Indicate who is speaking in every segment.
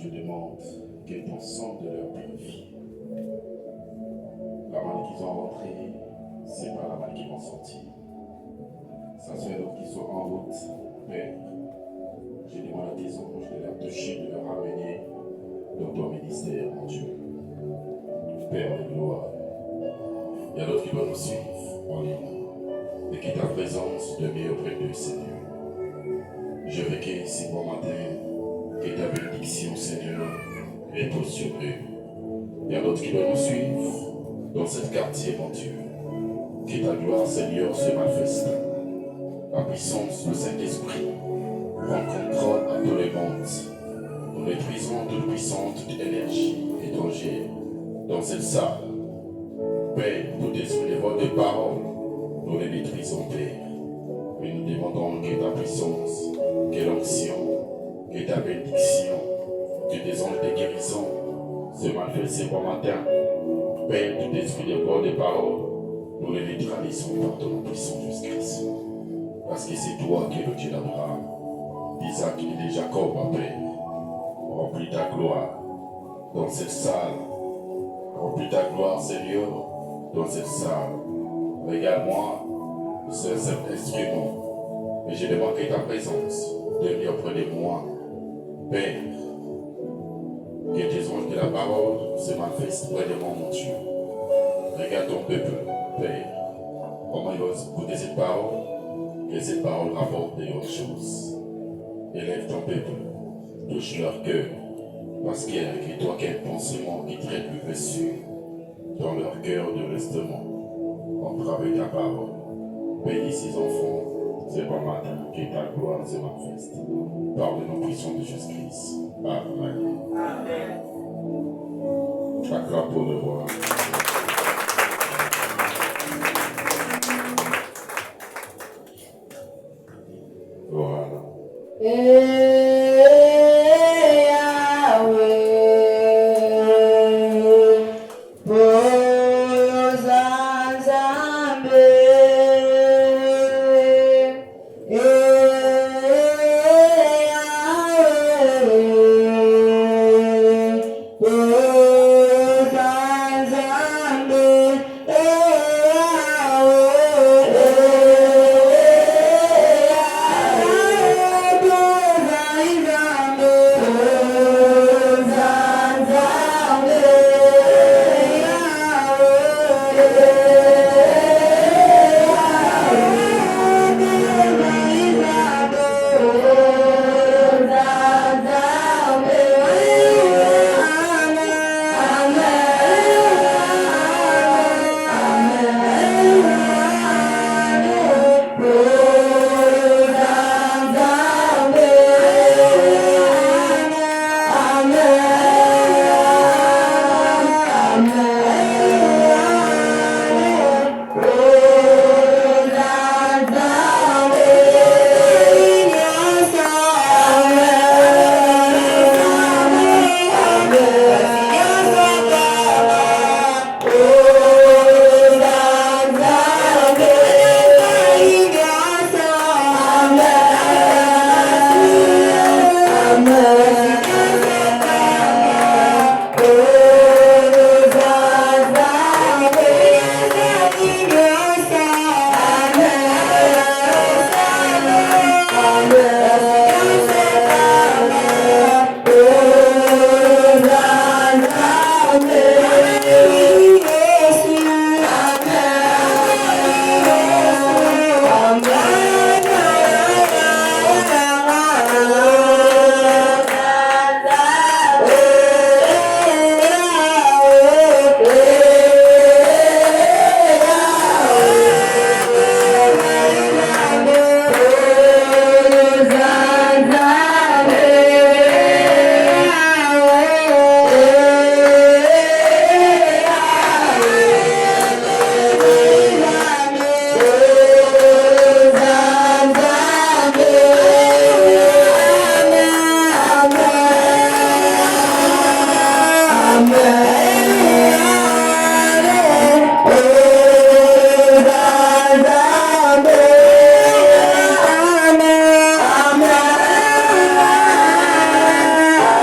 Speaker 1: je demande qu'ils consomment de leur vie. La manne qu'ils ont rentrée, c'est pas la manne qu'ils vont sortir. Ça se fait donc qu'ils sont en route, Père. Je demande à tes anges de leur toucher, de leur ramener dans ton ministère, mon Dieu. Père de gloire. Il y a d'autres qui doivent nous suivre en ligne. Et que ta présence demeure auprès d'eux, Seigneur. Je veux qu'ici pour matin, que ta bénédiction, Seigneur, repose sur eux. Il y a d'autres qui doivent nous suivre dans ce quartier, mon Dieu. Que ta gloire, Seigneur, se manifeste. La puissance du Saint-Esprit prend contrôle à tout le monde. Nous maîtrisons toute puissance, toute énergie étrangère dans cette salle. Père, tout esprit de votre parole, nous les maîtrisons, Père. Mais nous demandons que ta puissance, que l'onction, que ta bénédiction, que tes anges de guérison se manifestent ce matin. Père, tout esprit de votre parole, nous les neutralisons par ton puissant Jésus-Christ. Parce que c'est toi qui es le Dieu d'Abraham, d'Isaac et de Jacob, ma Père. Remplis ta gloire dans cette salle. Remplis ta gloire, Seigneur, dans cette salle. Régale-moi ce seul instrument. Et je demande que ta présence demeure auprès de moi. Père, que tes anges de la parole se manifestent près de moi, mon Dieu. Regarde ton peuple, Père. Comment il va écouter cette parole? Que cette parole rapporte des autres choses. Élève ton peuple, touche leur cœur, parce qu'il y a écrit toi quel pensement qui traite le reçu dans leur cœur de restement. On travaille ta parole. Bénis ces enfants, c'est pas matin que ta gloire se manifeste. Par le nom puissant de Jésus-Christ. Amen. Amen. Acclame pour le roi. Voilà.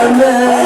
Speaker 2: Sale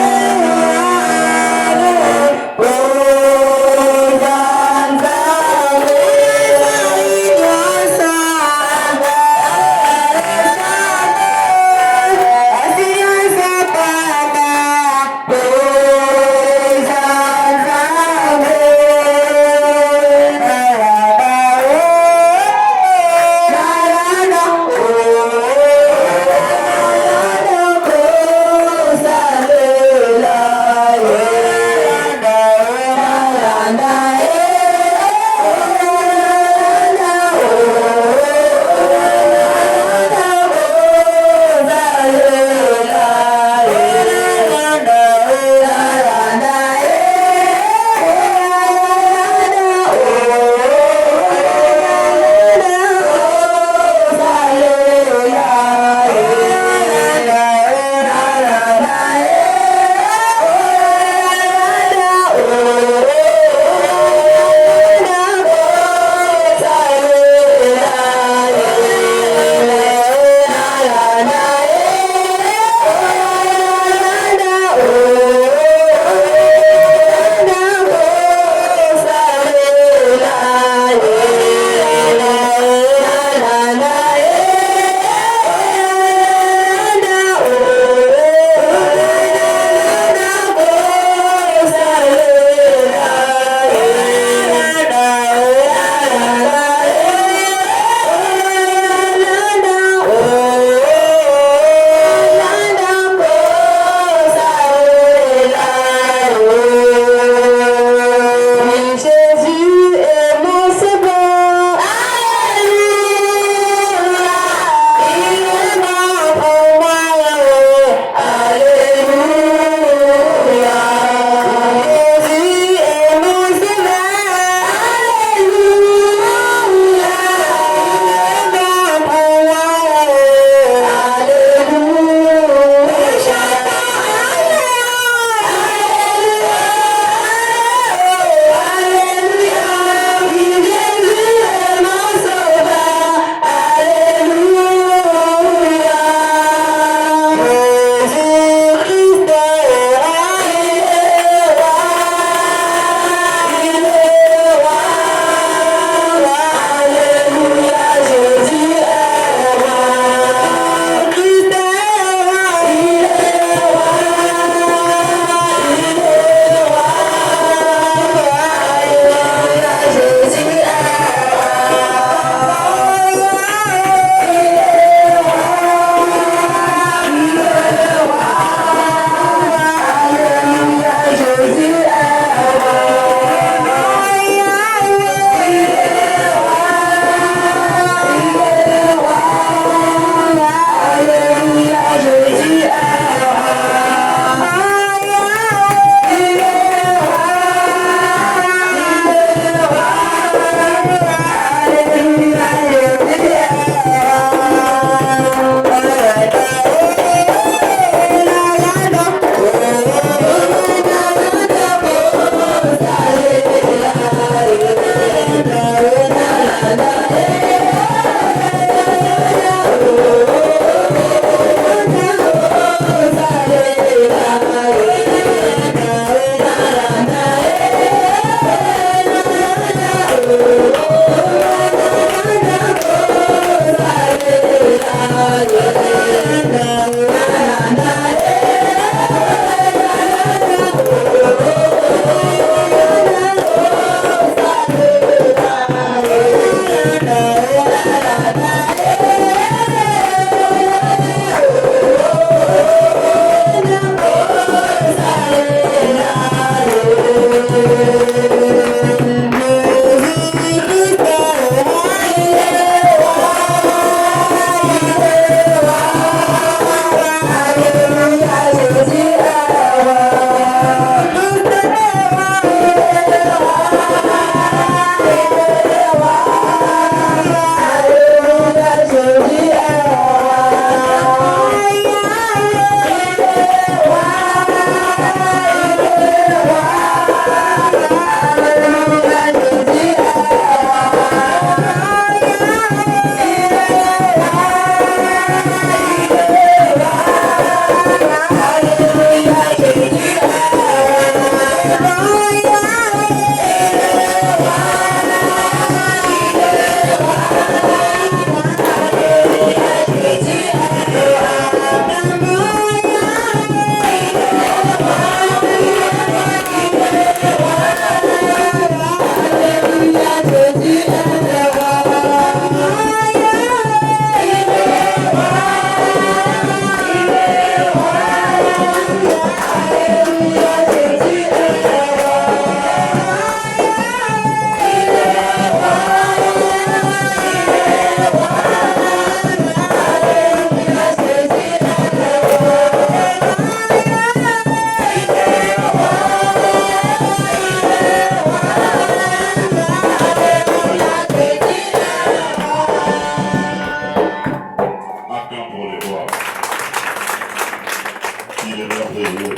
Speaker 1: il est merveilleux.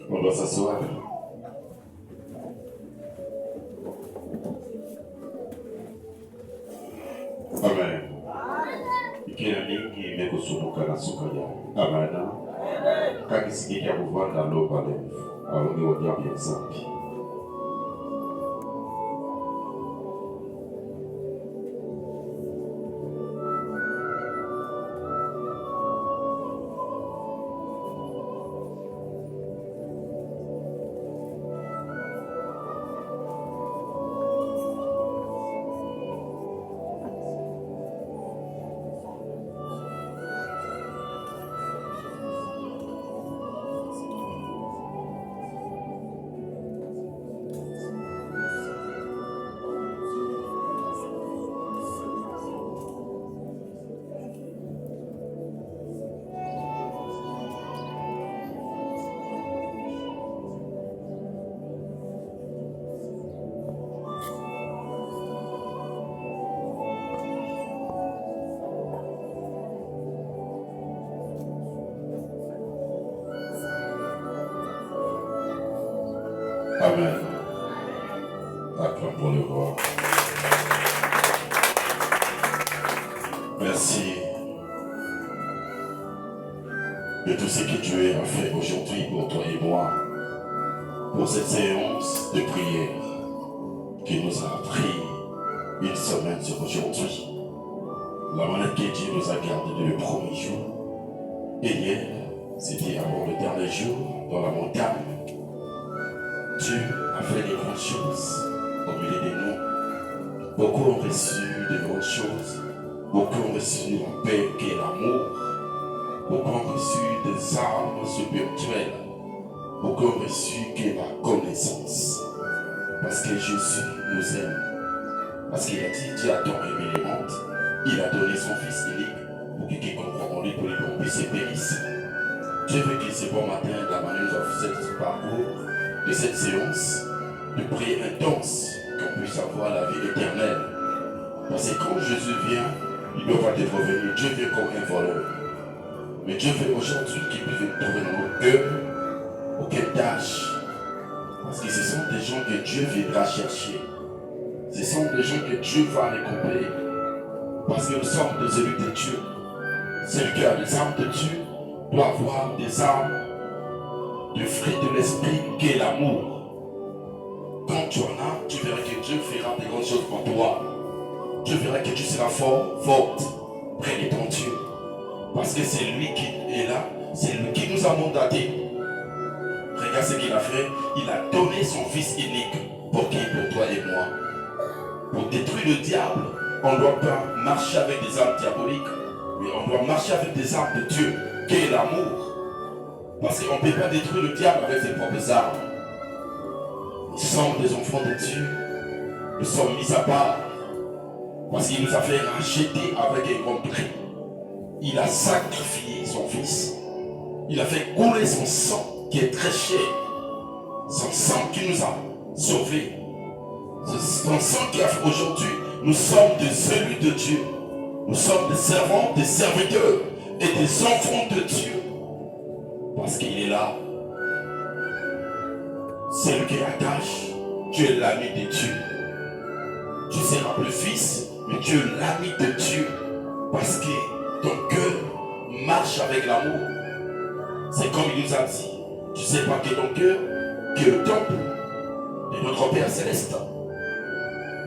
Speaker 1: On doit s'asseoir. Amen. Kila mingi imekusunuka na sukaya. Amana. Kakisikia kuvanda lo pale. Alongi wadia bien zambi. Amen. Acclame pour le roi. Merci de tout ce que Dieu a fait aujourd'hui pour toi et moi, pour cette séance de prière qui nous a pris une semaine sur aujourd'hui. La manière que Dieu nous a gardés le premier jour. Et hier, c'était avant le dernier jour dans la montagne. Dieu a fait des grandes choses au milieu de nous. Beaucoup ont reçu de grandes choses. Beaucoup ont reçu la paix qui est l'amour. Beaucoup ont reçu des armes spirituelles. Beaucoup ont reçu que la connaissance. Parce que Jésus nous aime. Parce qu'il a dit, Dieu a tant aimé les mondes. Il a donné son Fils unique pour que quiconque croit en lui pour les tomber se périsse. Dieu veut que ce bon matin, la manière dont vous êtes ce parcours, de cette séance, de prière intense, qu'on puisse avoir la vie éternelle. Parce que quand Jésus vient, il ne doit pas être revenu. Dieu vient comme un voleur. Mais Dieu veut aujourd'hui qu'il puisse trouver dans nos cœurs aucune tâche. Parce que ce sont des gens que Dieu viendra chercher. Ce sont des gens que Dieu va récompenser. Parce que nous sommes des élus de Dieu. Celui qui a des armes de Dieu doit avoir des armes du fruit de l'esprit qui est l'amour. Quand tu en as, tu verras que Dieu fera des grandes choses pour toi. Tu verras que tu seras fort, forte, près de ton Dieu. Parce que c'est lui qui est là, c'est lui qui nous a mandatés. Regarde ce qu'il a fait, il a donné son Fils unique. Pour qui? Pour toi et moi. Pour détruire le diable, on ne doit pas marcher avec des armes diaboliques, mais on doit marcher avec des armes de Dieu, qui est l'amour. Parce qu'on ne peut pas détruire le diable avec ses propres armes. Nous sommes des enfants de Dieu. Nous sommes mis à part. Parce qu'il nous a fait racheter avec un grand prix. Il a sacrifié son Fils. Il a fait couler son sang qui est très cher. Son sang qui nous a sauvés. Son sang qui a fait aujourd'hui, nous sommes des élus de Dieu. Nous sommes des servants, des serviteurs et des enfants de Dieu. Parce qu'il est là. C'est lui qui attache. Tu es l'ami de Dieu. Tu seras le fils, mais tu es l'ami de Dieu. Parce que ton cœur marche avec l'amour. C'est comme il nous a dit. Tu sais pas que ton cœur, qui est le temple de notre Père Céleste.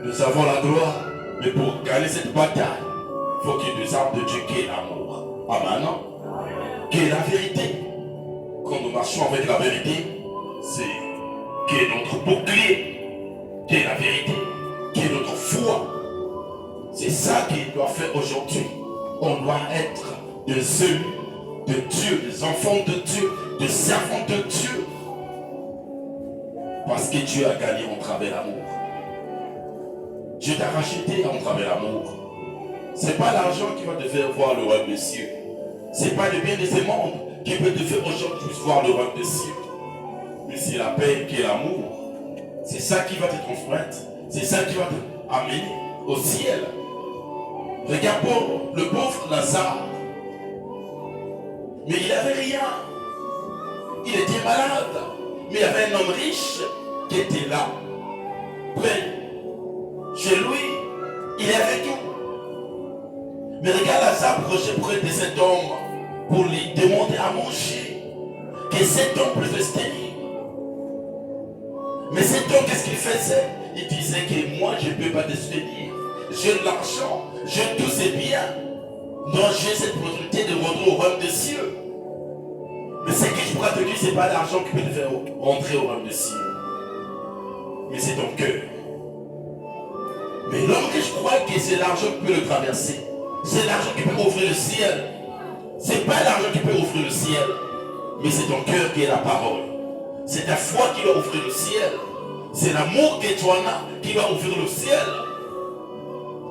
Speaker 1: Nous avons la gloire, mais pour gagner cette bataille, il faut qu'il y ait des armes de Dieu qui est l'amour. Amen. Qui est la vérité. Quand nous marchons avec la vérité, c'est qui est notre bouclier, qui est la vérité, qui est notre foi. C'est ça qu'il doit faire aujourd'hui. On doit être des élus de Dieu, des enfants de Dieu, des servants de Dieu. Parce que Dieu a gagné en travers l'amour. Dieu t'a racheté en travers l'amour. Ce n'est pas l'argent qui va te faire voir le royaume des cieux. Ce n'est pas le bien de ce monde qui peut te faire aujourd'hui voir le royaume des cieux. Mais c'est la paix qui est l'amour. C'est ça qui va te transmettre. C'est ça qui va t'amener au ciel. Regarde le pauvre Lazare. Mais il n'avait rien. Il était malade. Mais il y avait un homme riche qui était là, près, chez lui. Il avait tout. Mais regarde Lazare approcher près de cet homme pour lui demander à manger. Que cet homme pouvait se tenir. Mais cet homme, qu'est-ce qu'il faisait? Il disait que moi, je ne peux pas te soutenir. J'ai de l'argent, j'ai tous ces biens. Donc j'ai cette opportunité de rentrer au royaume des cieux. Mais ce que je pourrais te dire, ce n'est pas l'argent qui peut te faire rentrer au royaume des cieux. Mais c'est ton cœur. Mais l'homme que je crois que c'est l'argent qui peut le traverser. C'est l'argent qui peut ouvrir le ciel. C'est pas l'argent qui peut ouvrir le ciel. Mais c'est ton cœur qui est la parole. C'est ta foi qui va ouvrir le ciel. C'est l'amour que tu en as qui va ouvrir le ciel.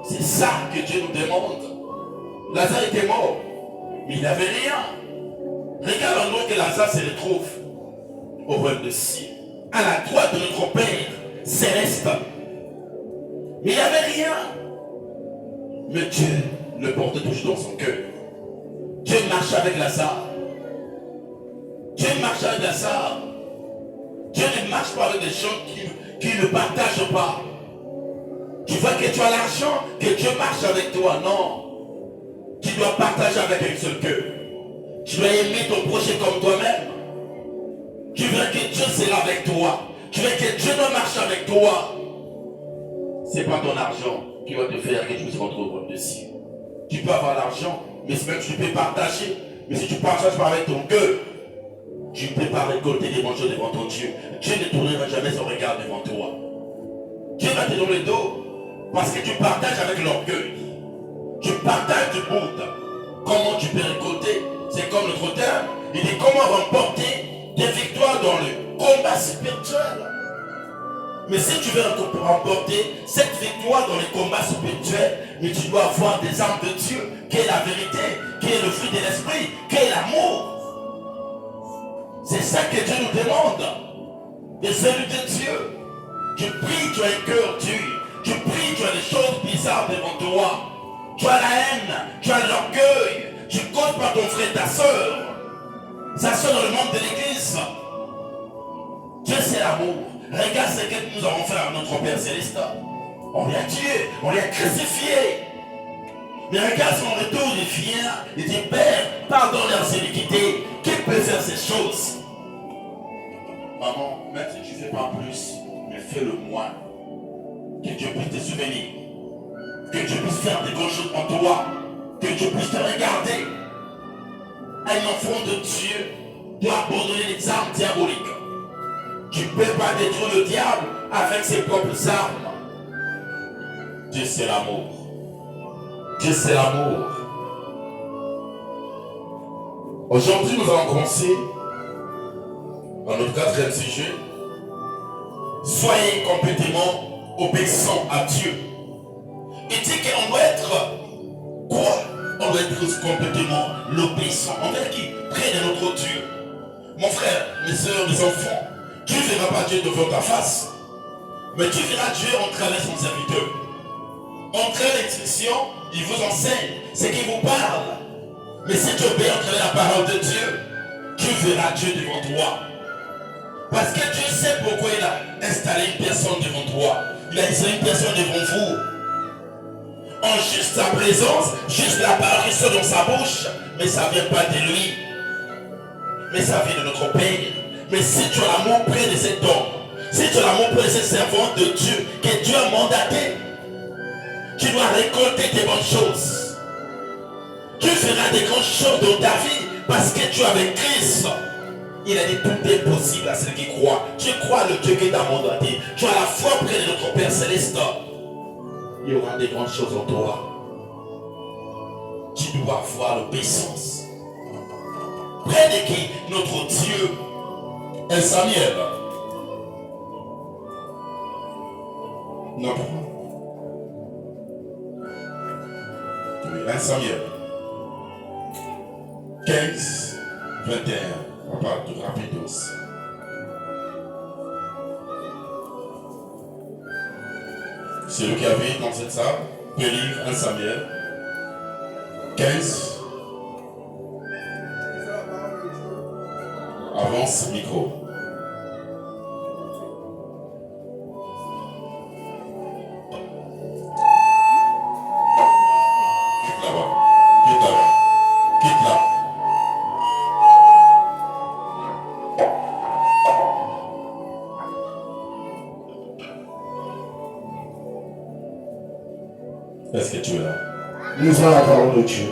Speaker 1: C'est ça que Dieu nous demande. Lazare était mort, mais il n'avait rien. Regarde l'endroit que Lazare se retrouve au royaume de ciel, à la droite de notre Père céleste. Mais il n'y avait rien. Mais Dieu le porte toujours dans son cœur. Dieu marche avec Lazare. Dieu marche avec Lazare. Dieu ne marche pas avec des gens qui ne partagent pas. Tu vois que tu as l'argent, que Dieu marche avec toi. Non. Tu dois partager avec un seul cœur. Tu dois aimer ton prochain comme toi-même. Tu veux que Dieu sera avec toi. Tu veux que Dieu ne marche avec toi. Ce n'est pas ton argent qui va te faire que tu puisses rentrer au royaume des cieux. Tu peux avoir l'argent, mais même tu peux partager. Mais si tu ne partages pas avec ton cœur, tu ne peux pas récolter des bonnes choses devant ton Dieu. Dieu ne tournera jamais son regard devant toi. Dieu va te donner le dos parce que tu partages avec l'orgueil. Tu partages du bout. Comment tu peux récolter? C'est comme notre terme. Il dit comment remporter des victoires dans le combat spirituel. Mais si tu veux remporter cette victoire dans les combats spirituels, mais tu dois avoir des armes de Dieu, qui est la vérité, qui est le fruit de l'esprit, qui est l'amour. C'est ça que Dieu nous demande. De celui de Dieu. Tu pries, tu as un cœur dur. Tu pries, tu as des choses bizarres devant toi. Tu as la haine, tu as l'orgueil. Tu ne comptes pas ton frère, ta soeur. Ça sort dans le monde de l'église. Dieu c'est l'amour. Regarde ce que nous avons fait à notre Père Céleste. On l'a tué, on l'a crucifié. Mais regarde son retour, il vient, il dit Père, pardonne leurs iniquités. Qui peut faire ces choses? Maman, même si tu ne fais pas plus, mais fais-le moins. Que Dieu puisse te souvenir. Que Dieu puisse faire des grandes choses en toi. Que Dieu puisse te regarder. Un enfant de Dieu doit abandonner les armes diaboliques. Tu ne peux pas détruire le diable avec ses propres armes. Dieu c'est l'amour. Dieu c'est l'amour. Aujourd'hui nous allons commencer dans notre quatrième sujet. Soyez complètement obéissants à Dieu. Il dit qu'on doit être quoi? On doit être complètement l'obéissant. Envers qui? Près de notre Dieu. Mon frère, mes soeurs, mes enfants, tu ne verras pas Dieu devant ta face, mais tu verras Dieu en travers son serviteur. En travers l'instruction, il vous enseigne, c'est qu'il vous parle. Mais si tu obéis en travers la parole de Dieu, tu verras Dieu devant toi. Parce que Dieu sait pourquoi il a installé une personne devant toi. Il a installé une personne devant vous. En juste sa présence, juste la parole qui sort dans sa bouche, mais ça ne vient pas de lui. Mais ça vient de notre Père. Mais si tu as l'amour près de cet homme, si tu as l'amour près de cette servante de Dieu, que Dieu a mandaté, tu dois récolter des bonnes choses. Tu feras des grandes choses dans ta vie parce que tu es avec Christ. Il a dit tout est possible à ceux qui croient. Tu crois le Dieu qui t'a mandaté. Tu as la foi près de notre Père Céleste. Il y aura des grandes choses en toi. Tu dois avoir l'obéissance. Près de qui? Notre Dieu. 1 Samuel. Non. Oui, 1 Samuel. 15, 21. On parle de rapidos. Celui qui avait dans cette salle peut lire 1 Samuel 15, avance, micro. Quitte là-bas. Quitte là-bas. Quitte là. Est-ce que tu es là?
Speaker 2: Lisons la parole de Dieu.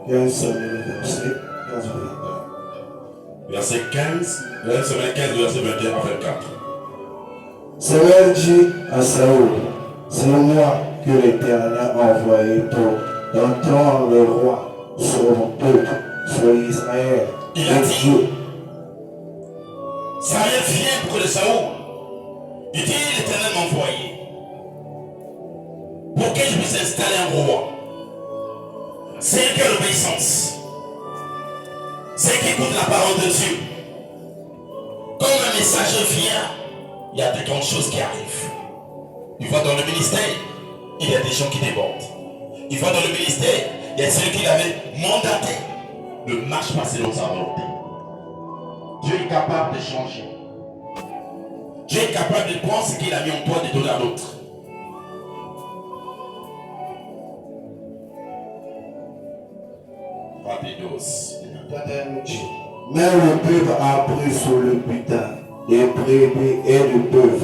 Speaker 2: Il y a un seul verset, 15
Speaker 1: Verset 15, verset 15, verset 21 à 24.
Speaker 2: Samuel dit à Saoul, c'est moi que l'Éternel a envoyé pour entendre le roi sur mon peuple, sur Israël.
Speaker 1: Il a dit, Samuel vient pour le Saoul. Il dit, l'Éternel m'a envoyé pour que je puisse installer un roi. C'est que l'obéissance. C'est qui écoute la parole de Dieu. Quand un message vient, il y a de grandes choses qui arrivent. Il va dans le ministère, il y a des gens qui débordent. Il va dans le ministère, il y a celui qui l'avait mandaté ne marche pas selon sa volonté. Dieu est capable de changer. Dieu est capable de prendre ce qu'il a mis en toi et de donner à l'autre.
Speaker 2: Mais le peuple a pris sur le butin des brebis et du bœuf.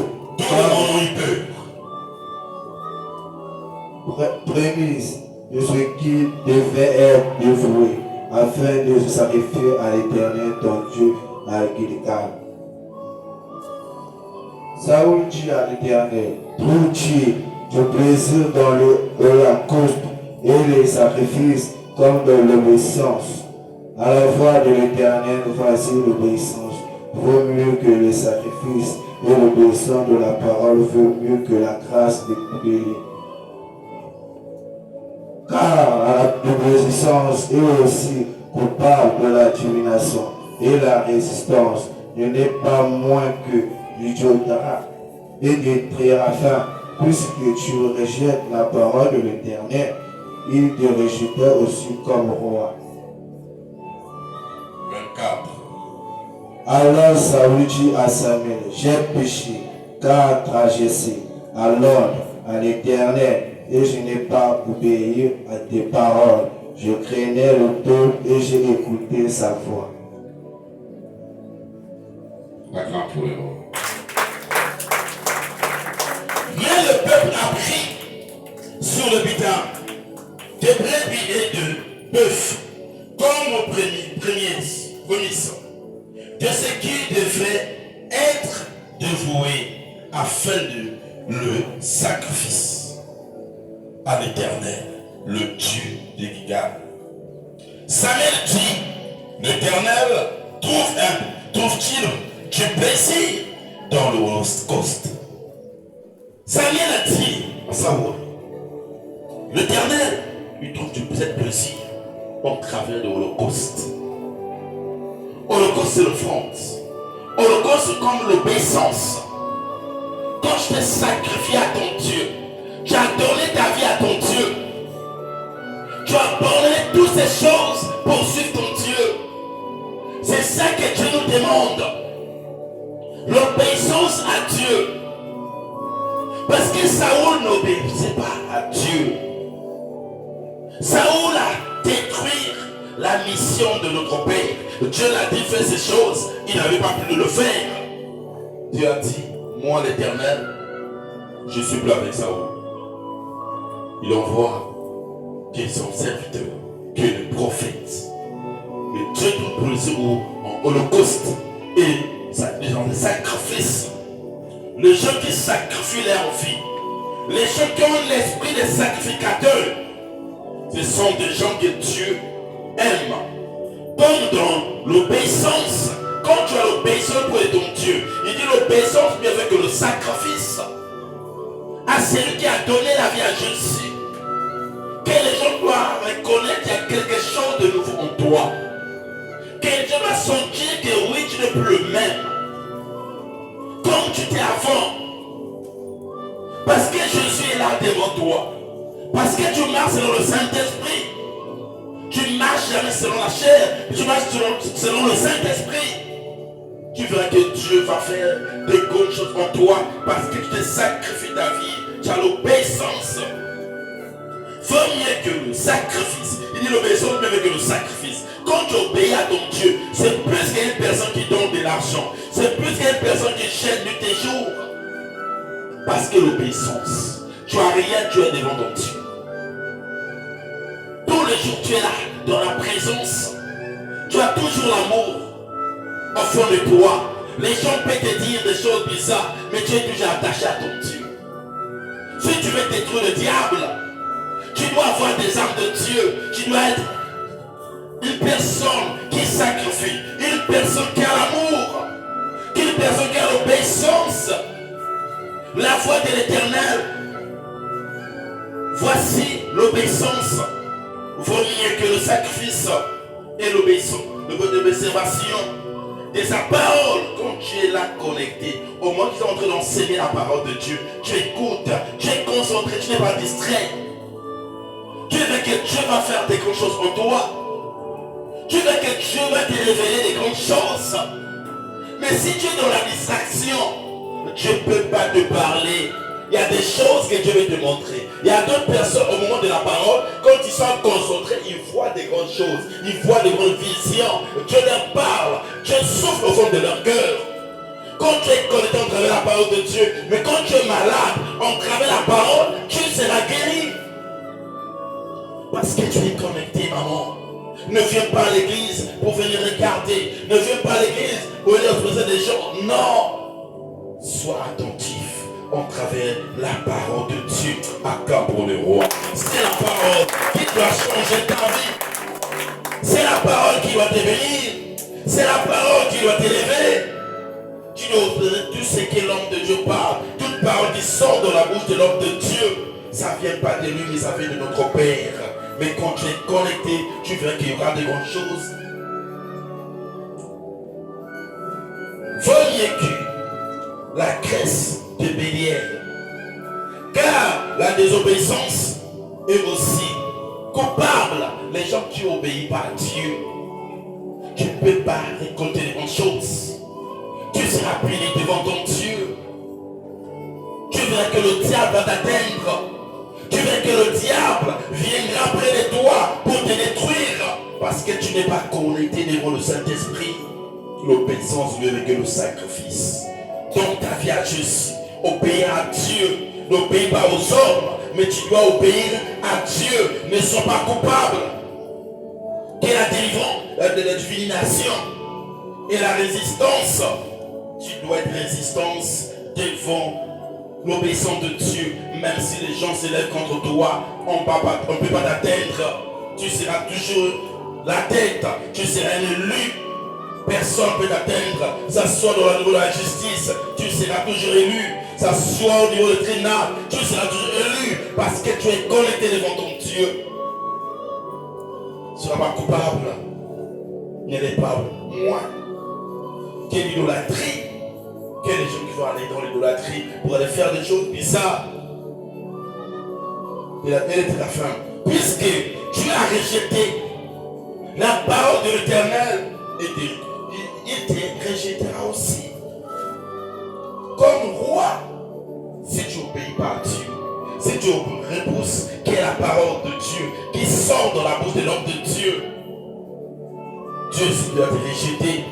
Speaker 2: Prémisse de ce qui devait être dévoué, afin de se sacrifier à l'Éternel ton Dieu à Gilgal. Saoul dit à l'Éternel, trouves-tu du plaisir dans l'holocauste et les sacrifices comme dans l'obéissance? À la voix de l'Éternel, voici l'obéissance. Vaut mieux que les sacrifices et l'obéissance de la parole vaut mieux que la grâce des béliers. Car l'obéissance est aussi coupable de la divination et la résistance ne n'est pas moins que du Jodara et des Tréraphins, puisque tu rejettes la parole de l'Éternel, il te rejetait aussi comme roi.
Speaker 1: 24.
Speaker 2: Alors Saoul dit à Samuel, j'ai péché, car transgressé à l'ordre, à l'Éternel, et je n'ai pas obéi à tes paroles. Je craignais le peuple et j'ai écouté sa voix.
Speaker 1: Mais le peuple a pris sur le butin des brebis et de bœufs comme au prémices de ce qui devait être dévoué afin de le sacrifice à l'Éternel, le Dieu de Gilgal. Samuel dit, l'Éternel trouve-t-il du plaisir dans l'holocauste? Samuel a dit à Saoul, l'Éternel lui trouve du plaisir au travers de l'holocauste. Holocauste, c'est l'offrande. Holocauste, c'est comme l'obéissance. Quand je t'ai sacrifié à ton Dieu, tu as donné ta vie à ton Dieu. Tu as abandonné toutes ces choses pour suivre ton Dieu. C'est ça que Dieu nous demande. L'obéissance à Dieu. Parce que Saoul n'obéissait pas à Dieu. Saoul a détruit la mission de notre Père. Dieu l'a dit, fais ces choses. Il n'avait pas pu le faire. Dieu a dit, moi l'Éternel, je suis plus avec Saoul. Il envoie qu'il son serviteur, que le prophète. Mais Dieu nous brise en holocauste et dans les sacrifices. Les gens qui sacrifient leur vie, les gens qui ont l'esprit des sacrificateurs, ce sont des gens que Dieu aime. Comme dans l'obéissance, quand tu as l'obéissance pour ton Dieu, il dit l'obéissance mieux fait que le sacrifice. À celui qui a donné la vie à Jésus, que les gens doivent reconnaître qu'il y a quelque chose de nouveau en toi. Que Dieu va sentir que oui, tu n'es plus le même. Comme tu étais avant. Parce que Jésus est là devant toi. Parce que tu marches dans le Saint-Esprit. Tu ne marches jamais selon la chair, tu marches selon le Saint-Esprit. Tu verras que Dieu va faire des grandes choses en toi parce que tu te sacrifies ta vie. Tu as l'obéissance. Vaut mieux que le sacrifice. Il dit l'obéissance vaut mieux que le sacrifice. Quand tu obéis à ton Dieu, c'est plus qu'une personne qui donne de l'argent. C'est plus qu'une personne qui chaîne de tes jours. Parce que l'obéissance, tu n'as rien, tu es devant ton Dieu. Tous les jours, tu es là, dans la présence. Tu as toujours l'amour au fond de toi. Les gens peuvent te dire des choses bizarres, mais tu es toujours attaché à ton Dieu. Si tu veux détruire le diable, tu dois avoir des armes de Dieu. Tu dois être une personne qui sacrifie, une personne qui a l'amour, une personne qui a l'obéissance. La voix de l'Éternel. Voici l'obéissance. Vaut mieux que le sacrifice et l'obéissance. L'observation de sa parole. Quand tu es là connecté, au moment qu'ils sont en train d'enseigner la parole de Dieu, tu écoutes, tu es concentré, tu n'es pas distrait. Tu veux que Dieu va faire des grandes choses en toi. Tu veux que Dieu va te révéler des grandes choses. Mais si tu es dans la distraction, Dieu ne peut pas te parler. Il y a des choses que Dieu veut te montrer. Il y a d'autres personnes au moment de la parole, quand ils sont concentrés, ils voient des grandes choses. Ils voient des grandes visions. Dieu leur parle. Dieu souffle au fond de leur cœur. Quand tu es connecté en travers la parole de Dieu, mais quand tu es malade, en travers la parole, tu seras guéri. Parce que tu es connecté, maman. Ne viens pas à l'église pour venir regarder. Ne viens pas à l'église pour venir exposer des gens. Non. Sois attentif en travers la parole de Dieu. Accorde pour le roi. C'est la parole qui doit changer ta vie. C'est la parole qui doit te bénir. C'est la parole qui doit t'élever. Tu dois obéir tout ce que l'homme de Dieu parle. Toute parole qui sort de la bouche de l'homme de Dieu, ça ne vient pas de lui, mais ça vient de notre Père. Mais quand tu es connecté, tu verras qu'il y aura de grandes choses. Vaut mieux que la graisse de bélière. Car la désobéissance est aussi coupable. Les gens qui n'obéissent pas à Dieu, tu ne peux pas récolter les bonnes choses. Tu seras puni devant ton Dieu. Tu verras que le diable va t'atteindre. Tu verras que le diable viendra près de toi pour te détruire. Parce que tu n'es pas connecté devant le Saint-Esprit. L'obéissance mieux que le sacrifice. Donc ta vie à Jésus. Obéir à Dieu. N'obéis pas aux hommes, mais tu dois obéir à Dieu. Ne sois pas coupable. Que la délivrance, la divination et la résistance. Tu dois être résistance devant l'obéissance de Dieu. Même si les gens s'élèvent contre toi, on ne peut pas t'atteindre. Tu seras toujours la tête. Tu seras un élu. Personne ne peut t'atteindre. Ça soit dans le niveau de la justice, tu seras toujours élu. Ça soit au niveau du tribunal, tu seras toujours élu. Parce que tu es connecté devant ton Dieu. Tu ne seras pas coupable. Il n'est pas moins que l'idolâtrie. Que les gens qui vont aller dans l'idolâtrie pour aller faire des choses bizarres. Et la belle est la fin. Puisque tu as rejeté la parole de l'Éternel, il te rejettera aussi. Comme roi, si tu n'obéis pas à Dieu, si tu repousses qui est la parole de Dieu, qui sort de la bouche de l'homme de Dieu, Dieu doit te rejeter.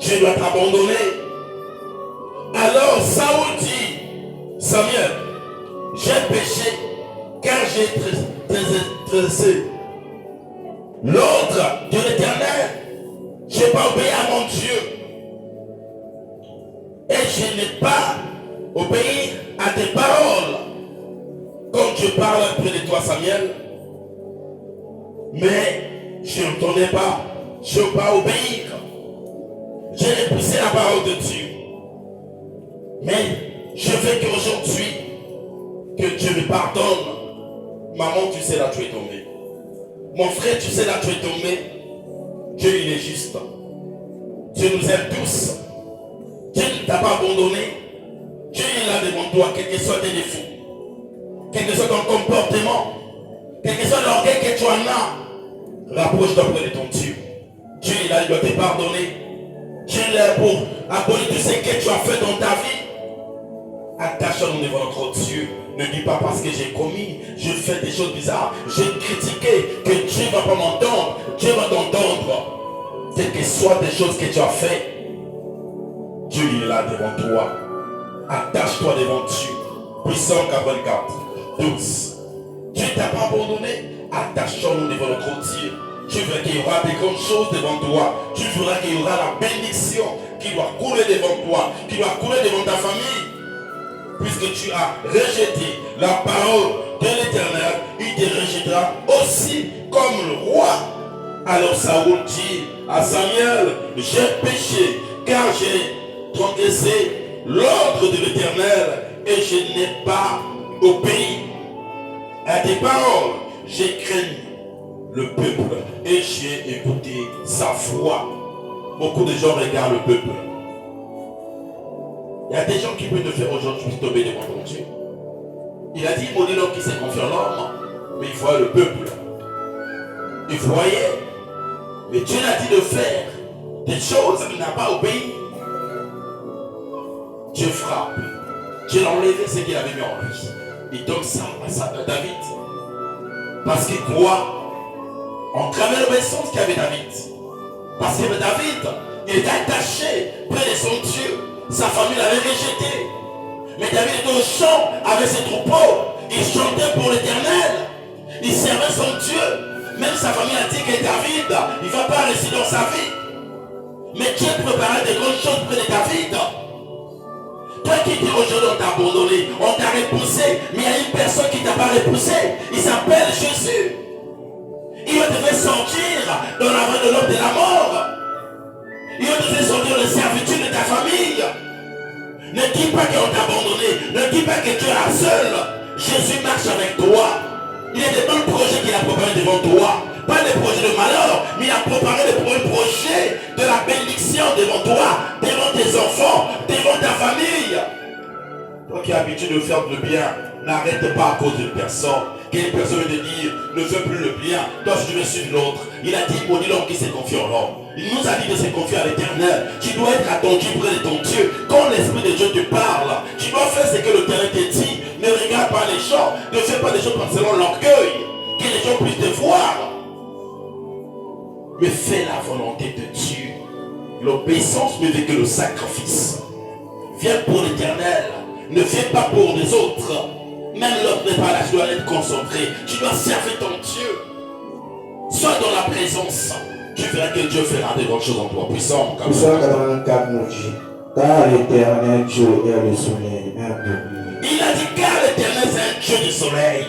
Speaker 1: Dieu doit t'abandonner. Alors Saoul dit, Samuel, j'ai péché car j'ai transgressé l'ordre de l'Éternel. Je n'ai pas obéi à mon Dieu. Et je n'ai pas obéi à tes paroles. Comme je parle près de toi, Samuel. Mais je n'entendais pas. Je n'ai pas obéi. J'ai repoussé la parole de Dieu. Mais je veux qu'aujourd'hui, que Dieu me pardonne. Maman, tu sais là tu es tombé. Mon frère, tu sais là tu es tombé. Dieu il est juste. Dieu nous aime tous. Dieu ne t'a pas abandonné. Dieu est là devant toi, quel que soit tes défauts, quel que soit ton comportement, quel que soit l'orgueil que tu en as. Rapproche-toi près de ton Dieu. Dieu est là, il doit te pardonner. Dieu est là pour abolir tout ce que tu as fait dans ta vie. Attache-nous devant notre Dieu. Ne dis pas parce que j'ai commis, je fais des choses bizarres, j'ai critiqué, que Dieu ne va pas m'entendre. Dieu va t'entendre. Quelles que soient des choses que tu as fait, Dieu il est là devant toi. Attache-toi devant Dieu. Puissant 44, 12. Dieu ne t'a pas abandonné. Attachons-nous devant notre Dieu. Tu verras qu'il y aura des grandes choses devant toi. Tu verras qu'il y aura la bénédiction qui doit couler devant toi, qui doit couler devant ta famille. Puisque tu as rejeté la parole de l'Éternel, il te rejettera aussi comme le roi. Alors Saoul dit à Samuel, j'ai péché car j'ai transgressé l'ordre de l'Éternel et je n'ai pas obéi à tes paroles. J'ai craint le peuple et j'ai écouté sa voix. Beaucoup de gens regardent le peuple. Il y a des gens qui peuvent te faire aujourd'hui tomber devant ton Dieu. Il a dit, maudit l'homme qui s'est confié en l'homme, mais il voyait le peuple. Il voyait. Mais Dieu l'a dit de faire des choses qu'il n'a pas obéi. Dieu frappe. Dieu a enlevé ce qu'il avait mis en lui. Il donne ça à David. Parce qu'il croit en travers l'obéissance qu'il avait David. Parce que David, il était attaché près de son Dieu. Sa famille l'avait rejeté. Mais David était au champ avec ses troupeaux. Il chantait pour l'Éternel. Il servait son Dieu. Même sa famille a dit que David, il ne va pas rester dans sa vie. Mais Dieu préparait des grandes choses près de David. Toi qui dis aujourd'hui on t'a abandonné, on t'a repoussé, mais il y a une personne qui ne t'a pas repoussé. Il s'appelle Jésus. Il va te faire sortir dans la voie de l'homme de la mort. Il va te faire sortir de la servitude de ta famille. Ne dis pas qu'on t'a abandonné. Ne dis pas que tu es la seule. Jésus marche avec toi. Il y a des bons projets qu'il a préparés devant toi. Pas des projets de malheur, mais il a préparé des projets de la bénédiction devant toi, devant tes enfants, devant ta famille. Toi qui as l'habitude de faire le bien, n'arrête pas à cause d'une personne. Quelle personne veut te dire, ne fais plus le bien, toi je veux suivre l'autre. Il a dit, maudit l'homme qui s'est confié en l'homme. Il nous a dit de se confier à l'Éternel. Tu dois être attendu près de ton Dieu. Quand l'Esprit de Dieu te parle, tu dois faire ce que l'Éternel te dit. Ne regarde pas les gens, ne fais pas des choses selon l'orgueil, que les gens puissent te voir. Mais fais la volonté de Dieu. L'obéissance ne veut que le sacrifice. Viens pour l'Éternel. Ne viens pas pour les autres. Même l'autre n'est pas là, tu dois être concentré. Tu dois servir ton Dieu. Sois dans la présence. Tu verras que Dieu fera de grandes choses en toi. Puissant.
Speaker 2: Puissant 84 nous dit, car l'Éternel Dieu est le soleil, même de nuit.
Speaker 1: Il a dit car l'Éternel c'est un Dieu du soleil.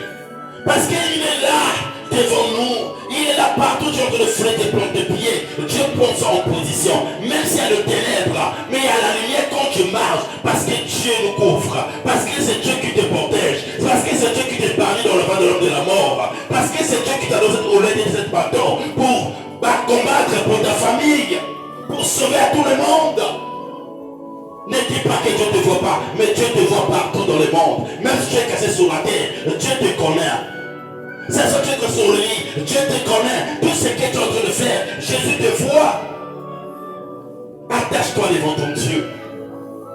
Speaker 1: Parce qu'il est là devant nous. Il est là partout, tu es en train de fouler tes plantes de pied. Dieu prend ça en position. Même s'il y a le ténèbre, mais il y a la lumière quand tu marches. Parce que Dieu nous couvre. Parce que c'est Dieu qui te protège. Parce que c'est Dieu qui t'a parlé dans le vent de l'homme de la mort. Parce que c'est Dieu qui t'a donné cette roulette et cette bâton pour combattre pour ta famille. Pour sauver à tout le monde. Ne dis pas que Dieu ne te voit pas, mais Dieu te voit partout dans le monde. Même si tu es cassé sur la terre, Dieu te connaît. C'est ce que tu es sur le lit, Dieu te connaît. Tout ce que tu es en train de faire, Jésus te voit. Attache-toi devant ton Dieu.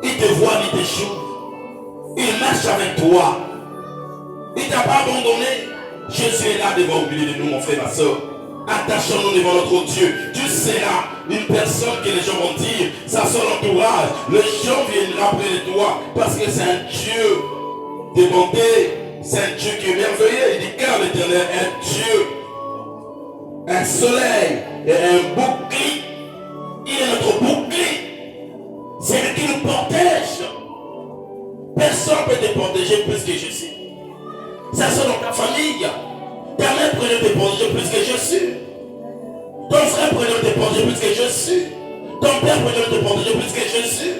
Speaker 1: Il te voit, il t'échoue. Il marche avec toi. Il ne t'a pas abandonné. Jésus est là devant au milieu de nous, mon frère, ma soeur. Attachons-nous devant notre Dieu. Tu seras une personne que les gens vont dire, ça sort l'entourage. Les gens viendront près de toi parce que c'est un Dieu de bonté. C'est un Dieu qui est merveilleux. Il dit car l'Éternel est un Dieu, un soleil et un bouclier. Il est notre bouclier. C'est lui qui nous protège. Personne ne peut te protéger plus que Jésus. Ça c'est dans ta famille. Ta mère prenait te protéger plus que Jésus. Ton frère prenait te protéger plus que Jésus. Ton père prenait te protéger plus que Jésus.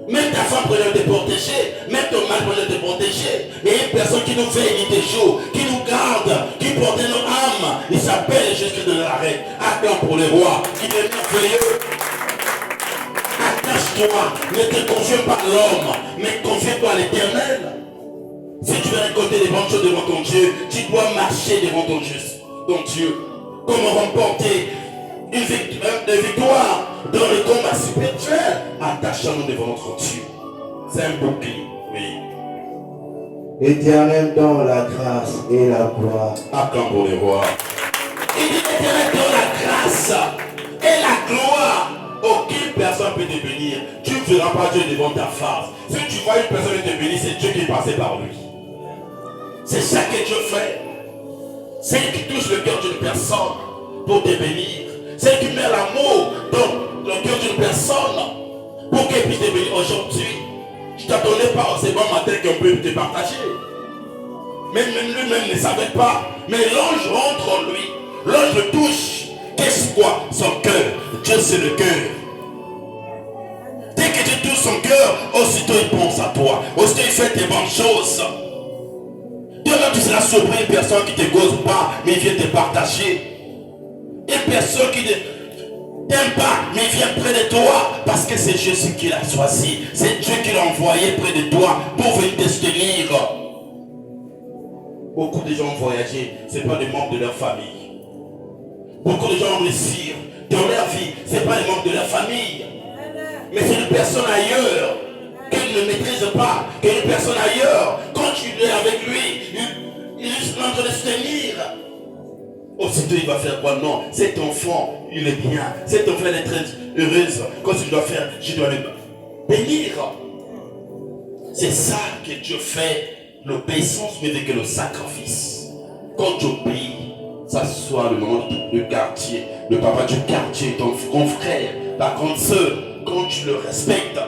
Speaker 1: Même ta femme prenait te protéger. Même ton mari prenait te protéger. Mais il y a une personne qui nous fait nuit et jour, qui nous garde, qui protège nos âmes. Il s'appelle Jésus de l'arrêt. Acclame pour les rois. Il est merveilleux. Attache-toi. Ne te confie pas à l'homme, mais confie-toi à l'Éternel. Si tu veux récolter des bonnes choses devant ton Dieu, tu dois marcher devant ton Dieu. comment remporter des victoires dans le combat spirituel. Attachons-nous devant notre Dieu. C'est un bouclier, oui.
Speaker 2: Éternel, donne la grâce et la gloire.
Speaker 1: Acclamons les rois. Il dit Éternel, donne la grâce et la gloire. Aucune personne peut te bénir. Tu ne verras pas Dieu devant ta face. Si tu vois une personne te bénir, c'est Dieu qui est passé par lui. C'est ça que Dieu fait. C'est lui qui touche le cœur d'une personne pour te bénir. C'est lui qui met l'amour dans le cœur d'une personne pour qu'elle puisse te bénir aujourd'hui. Je ne t'attendais pas au bon matin qu'on peut te partager. Mais même lui-même ne savait pas. Mais l'ange rentre en lui. L'ange le touche. Qu'est-ce quoi? Son cœur. Dieu c'est le cœur. Dès que tu touches son cœur, aussitôt il pense à toi. Aussitôt il fait des bonnes choses. Demain tu seras surpris, une personne qui ne te cause pas, mais il vient te partager. Une personne qui ne t'aime pas, mais il vient près de toi, parce que c'est Jésus qui l'a choisi. C'est Dieu qui l'a envoyé près de toi pour venir te soutenir. Beaucoup de gens ont voyagé, ce n'est pas des membres de leur famille. Beaucoup de gens ont réussi dans leur vie, ce n'est pas les membres de leur famille. Mais c'est une personne ailleurs qu'ils ne maîtrisent pas, qu'une personne ailleurs, quand tu es avec lui, il est en train de se tenir. Aussitôt il va faire quoi? Non, cet enfant, il est bien. Cet enfant, elle est très heureuse. Quand je dois faire, je dois le bénir. C'est ça que Dieu fait. L'obéissance mieux que le sacrifice. Quand tu obéis, ça soit le moment du quartier, le papa du quartier, ton grand frère, ta grande soeur, quand tu le respectes,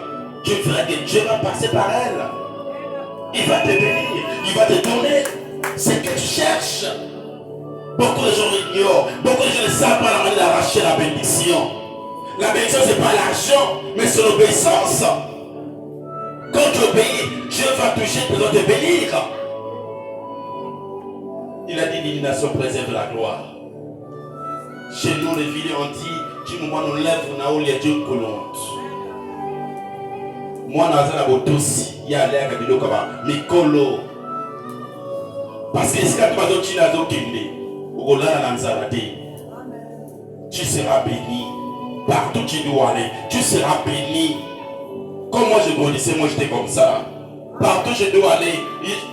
Speaker 1: tu verras que Dieu va passer par elle. Il va te bénir, il va te donner ce que tu cherches. Beaucoup de gens ignorent, beaucoup de gens ne savent pas la manière d'arracher la bénédiction. La bénédiction, ce n'est pas l'argent, mais c'est l'obéissance. Quand tu obéis, Dieu va toucher, il va te bénir. Il a dit l'illumination préserve la gloire. Chez nous, les villes ont dit, tu nous nous lèvres, nous avons les dieux colontes. Moi, nous avons aussi, il y a l'air de l'eau Mikolo. Parce que si tu as tu seras béni. Partout tu dois aller, tu seras béni. Comme moi je grandissais, moi j'étais comme ça. Partout je dois aller,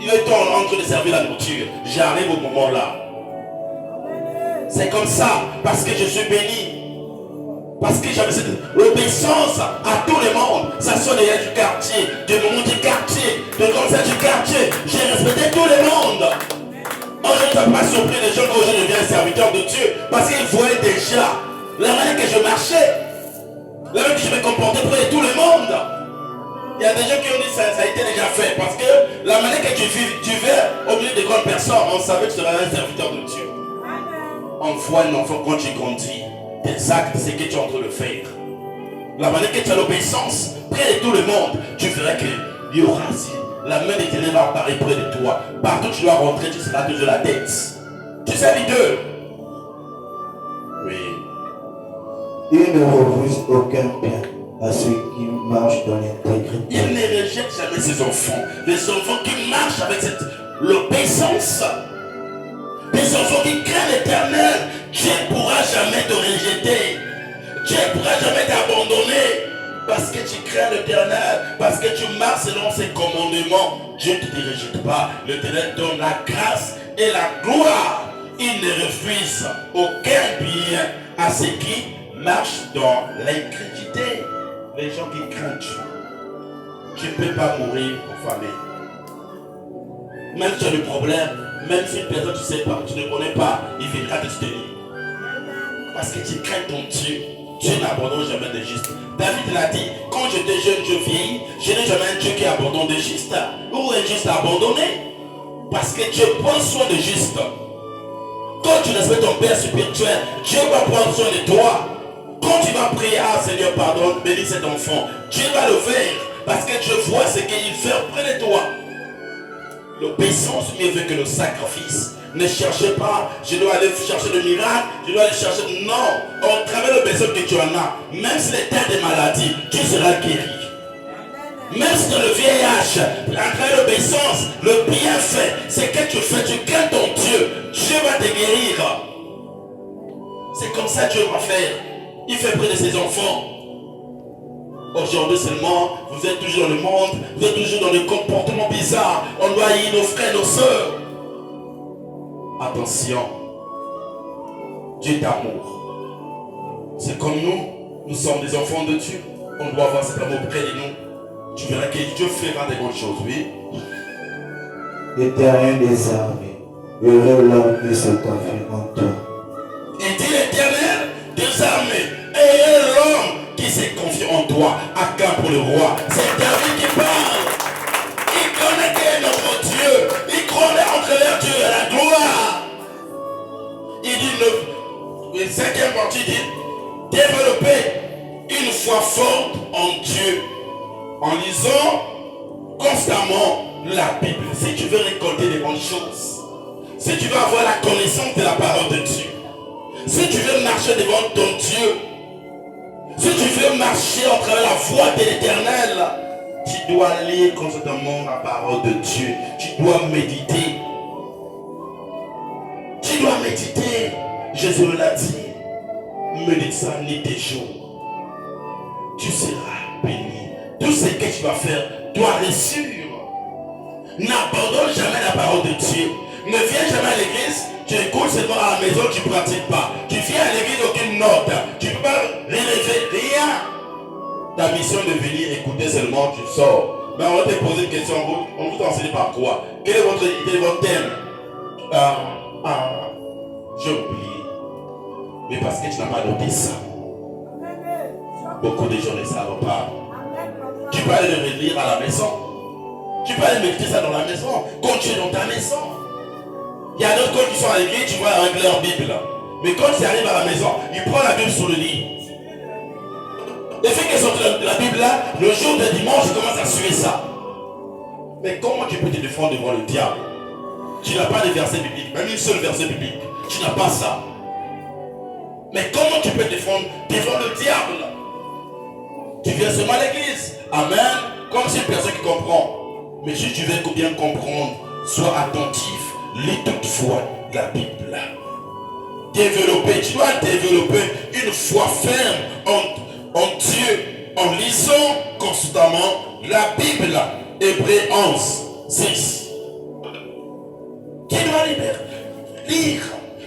Speaker 1: il est temps en train de servir la nourriture. J'arrive au moment là. C'est comme ça, parce que je suis béni. Parce que j'avais cette obéissance à tout le monde. Ça soit les gens du quartier, de mon du quartier, de conseil du quartier. J'ai respecté tout le monde. Moi je ne suis pas surpris des gens quand je deviens serviteur de Dieu. Parce qu'ils voyaient déjà la manière que je marchais, la manière que je me comportais près de tout le monde. Il y a des gens qui ont dit ça a été déjà fait. Parce que la manière que tu vivais au milieu de grandes personnes, on savait que tu serais un serviteur de Dieu. On voit un enfant quand tu grandis, tes actes, c'est que tu es en train de faire. La manière que tu as l'obéissance près de tout le monde, tu verras qu'il y aura la main des ténèbres va apparaître près de toi. Partout où tu dois rentrer, tu seras toujours la tête. Tu sais les deux. Oui.
Speaker 2: Il ne refuse aucun bien à ceux qui marchent dans l'intégrité.
Speaker 1: Il ne rejette jamais ses enfants. Les enfants qui marchent avec l'obéissance. Des enfants qui craignent l'Éternel. Dieu ne pourra jamais te rejeter. Dieu ne pourra jamais t'abandonner. Parce que tu crains l'Éternel. Parce que tu marches selon ses commandements. Dieu ne te rejette pas. L'Éternel donne la grâce et la gloire. Il ne refuse aucun bien à ceux qui marchent dans l'incrédulité. Les gens qui craignent Dieu. Tu ne peux pas mourir en famille. Même si tu as des problèmes, même si une personne tu ne sais pas, tu ne connais pas, il viendra te soutenir. Parce que tu crains ton Dieu. Dieu n'abandonne jamais des justes. David l'a dit, quand j'étais jeune, je vieillis, je n'ai jamais un Dieu qui abandonne des justes. Ou un juste abandonné. Parce que Dieu prend soin des justes. Quand tu respectes ton Père spirituel, Dieu va prendre soin de toi. Quand tu vas prier, ah Seigneur, pardonne, bénis cet enfant, Dieu va le faire. Parce que Dieu voit ce qu'il fait près de toi. L'obéissance mieux que le sacrifice. Ne cherchez pas, je dois aller chercher le miracle, je dois aller chercher. Non, au travers de l'obéissance que tu en as, même si les terres des maladies, tu seras guéri. Même si tu as le VIH, à travers l'obéissance, le bienfait, c'est que tu fais, tu crains ton Dieu, Dieu va te guérir. C'est comme ça que Dieu va faire. Il fait près de ses enfants. Aujourd'hui seulement, vous êtes toujours dans le monde, vous êtes toujours dans des comportements bizarres. On doit haïr nos frères, nos sœurs. Attention, Dieu est amour. C'est comme nous sommes des enfants de Dieu. On doit avoir cet amour près de nous. Tu verras que Dieu fera des grandes choses, oui.
Speaker 2: Éternel des armées, heureux l'homme qui se confie en toi.
Speaker 1: Et dit l'Éternel des armées, heureux l'homme qui se confie en toi. Acclame pour le roi. C'est David qui parle. Il connaît qui est notre Dieu. Il connaît entre les dieux et la gloire. Il dit, le cinquième partie dit, développer une foi forte en Dieu en lisant constamment la Bible. Si tu veux récolter des bonnes choses, si tu veux avoir la connaissance de la parole de Dieu, si tu veux marcher devant ton Dieu, si tu veux marcher en travers la voie de l'Éternel, tu dois lire constamment la parole de Dieu. Tu dois méditer. Tu dois méditer. Jésus l'a dit. Médite ça nuit et jour. Tu seras béni. Tout ce que tu vas faire doit réussir. N'abandonne jamais la parole de Dieu. Ne viens jamais à l'église, tu écoutes seulement à la maison, tu ne pratiques pas. Tu viens à l'église, aucune note. Tu ne peux pas relever rien. Ta mission de venir écouter seulement, tu sors. Mais on va te poser une question, on vous enseigne par quoi? Quel est votre thème? J'ai oublié. Mais parce que tu n'as pas noté ça. Beaucoup de gens ne savent pas. Tu peux aller le relire à la maison. Tu peux aller méditer ça dans la maison. Quand tu es dans ta maison. Il y a d'autres qui sont à l'église, tu vois, avec leur Bible. Mais quand tu arrives à la maison, ils prennent la Bible sous le lit. Les filles qui sont de la Bible là, le jour de dimanche, ils commencent à suivre ça. Mais comment tu peux te défendre devant le diable? Tu n'as pas de verset biblique, même une seule verset biblique. Tu n'as pas ça. Mais comment tu peux te défendre devant le diable? Tu viens seulement à l'église. Amen. Comme c'est une personne qui comprend. Mais si tu veux bien comprendre, sois attentif. Lis toutefois la Bible. Développer, tu dois développer une foi ferme en Dieu en lisant constamment la Bible. Hébreux 11, 6. Tu dois lire.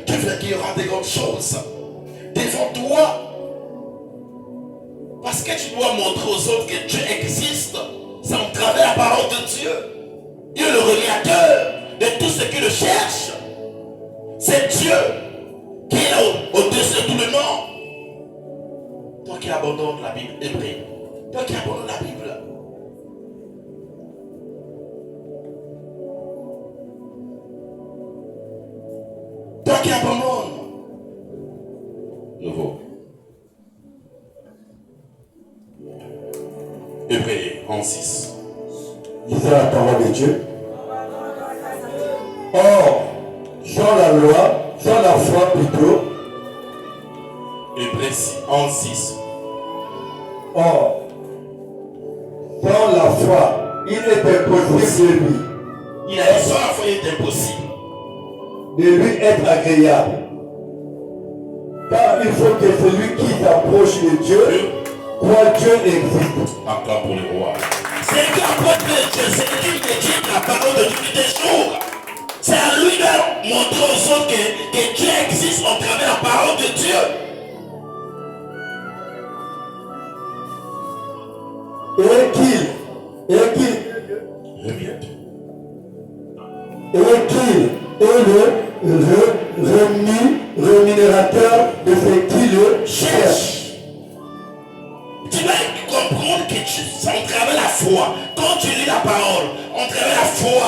Speaker 1: Tu verras qu'il y aura des grandes choses devant toi. Parce que tu dois montrer aux autres que Dieu existe. C'est en travers la parole de Dieu. Dieu est le régulateur de tout ce qui le cherche. C'est Dieu qui est au-dessus de tout le nom. Toi qui abandonnes la Bible, Hébreu. Toi qui abandonnes la Bible. Toi qui abandonnes. Nouveau. Hébreu 11:6.
Speaker 2: Lisez la parole de Dieu. Or, sans la loi, sans la foi plutôt.
Speaker 1: Hébreu 11:6.
Speaker 2: Or, sans la foi, il est impossible de lui.
Speaker 1: Il a dit sans la foi, il est impossible
Speaker 2: de lui être agréable. Car il faut que celui qui s'approche de Dieu croit Dieu existe.
Speaker 1: Encore pour le roi. C'est qui approche de Dieu, c'est qui médite la parole de Dieu des jours. C'est à lui de montrer aux autres que Dieu existe en travers la parole de Dieu.
Speaker 2: Et qu'il est le rémunérateur de ce qui le cherche.
Speaker 1: Tu vas comprendre que c'est en travers la foi. Quand tu lis la parole, en travers la foi,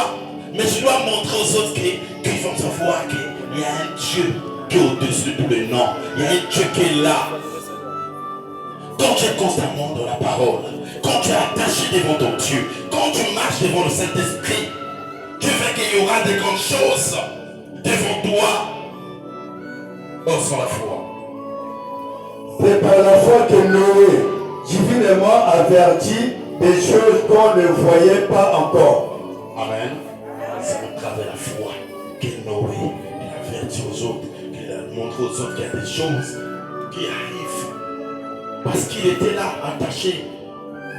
Speaker 1: mais tu dois montrer aux autres qu'ils vont savoir qu'il y a un Dieu qui est au-dessus de tous les noms. Il y a un Dieu qui est là. Quand tu es constamment dans la parole, quand tu es attaché devant ton Dieu, quand tu marches devant le Saint-Esprit, tu verras qu'il y aura des grandes choses devant toi. Oh, sans la foi.
Speaker 2: C'est par la foi que Noé, divinement averti des choses qu'on ne voyait pas encore.
Speaker 1: Amen. C'est à travers la foi que Noé il a averti aux autres qu'il a montré montrer aux autres qu'il y a des choses qui arrivent. Parce qu'il était là, attaché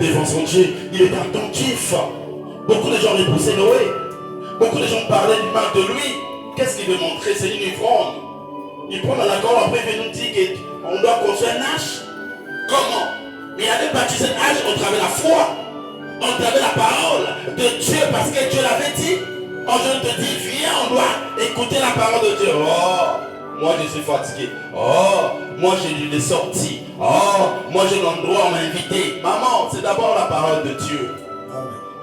Speaker 1: devant son Dieu. Il était attentif. Beaucoup de gens repoussaient Noé. Beaucoup de gens parlaient du mal de lui. Qu'est-ce qu'il veut montrer? C'est une ivrogne. Il prend dans la gorge, après il nous dit qu'on doit construire un arche. Comment? Mais il avait bâti cette arche au travers de la foi. On travers la parole de Dieu parce que Dieu l'avait dit. Quand je te dis, viens, on doit écouter la parole de Dieu. Oh, moi je suis fatigué. Oh, moi j'ai des sorties. Oh, moi j'ai l'endroit où m'inviter. Maman, c'est d'abord la parole de Dieu.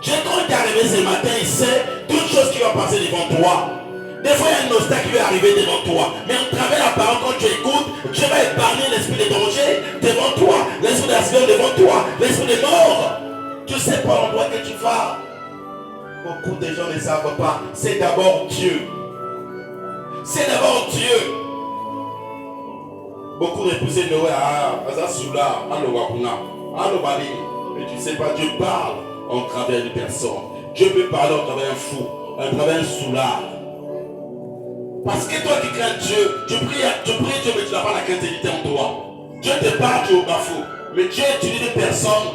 Speaker 1: Dieu, quand il est arrivé ce matin, il sait toutes choses qui vont passer devant toi. Des fois, il y a un obstacle qui va arriver devant toi. Mais en travers la parole, quand tu écoutes, Dieu va épargner l'esprit de danger devant toi, l'esprit d'accident devant toi, l'esprit de mort. Tu sais pas l'endroit que tu vas. Beaucoup de gens ne savent pas. C'est d'abord Dieu. C'est d'abord Dieu. Beaucoup repoussaient Noé à Azasula, à Lowakuna, à Lobali. Mais tu sais pas, Dieu parle en travers une personne. Dieu peut parler en travers un fou, en travers un soulard. Parce que toi qui crains Dieu, tu pries Dieu, mais tu n'as pas la crédibilité en toi. Dieu te parle, tu es au bafou. Mais Dieu utilise des personnes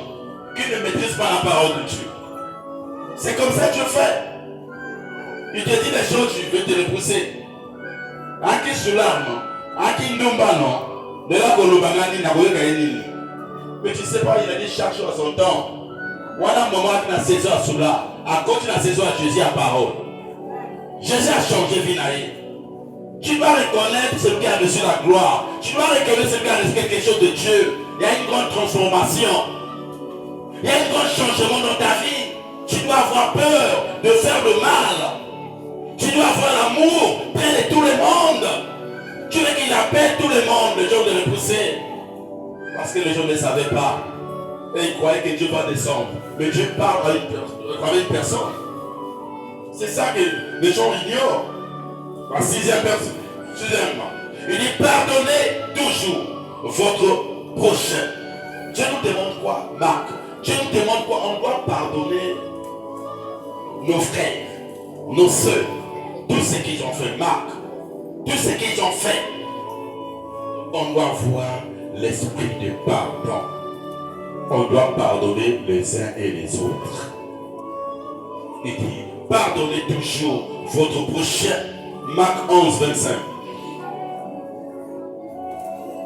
Speaker 1: qui ne maîtrisent pas la parole de Dieu. C'est comme ça que Dieu fait. Il te dit des choses, tu veux te repousser. À qui soulard, non? À qui ndumba, non? De là qu'on le bangani, n'a pas eu. Mais tu sais pas, il a dit chaque chose à son temps. Voilà un moment qui a saison à soulard. À côté de la saison à Jésus à parole. Jésus a changé Vinaï. Tu dois reconnaître celui qui a reçu la gloire. Tu dois reconnaître celui qui a reçu quelque chose de Dieu. Il y a une grande transformation. Il y a un grand changement dans ta vie. Tu dois avoir peur de faire le mal. Tu dois avoir l'amour près de tout le monde. Tu veux qu'il appelle tout le monde, les gens de le pousser. Parce que les gens ne savaient pas. Et ils croyaient que Dieu va descendre. Mais Dieu parle à une personne. C'est ça que les gens ignorent. La sixième personne. Il dit pardonnez toujours votre prochain. Dieu nous demande quoi, Marc? Dieu nous demande quoi? On doit pardonner nos frères, nos soeurs, tout ce qu'ils ont fait, Marc, tout ce qu'ils ont fait. On doit avoir l'esprit de pardon. On doit pardonner les uns et les autres. Il dit pardonnez toujours votre prochain. Marc 11, 25.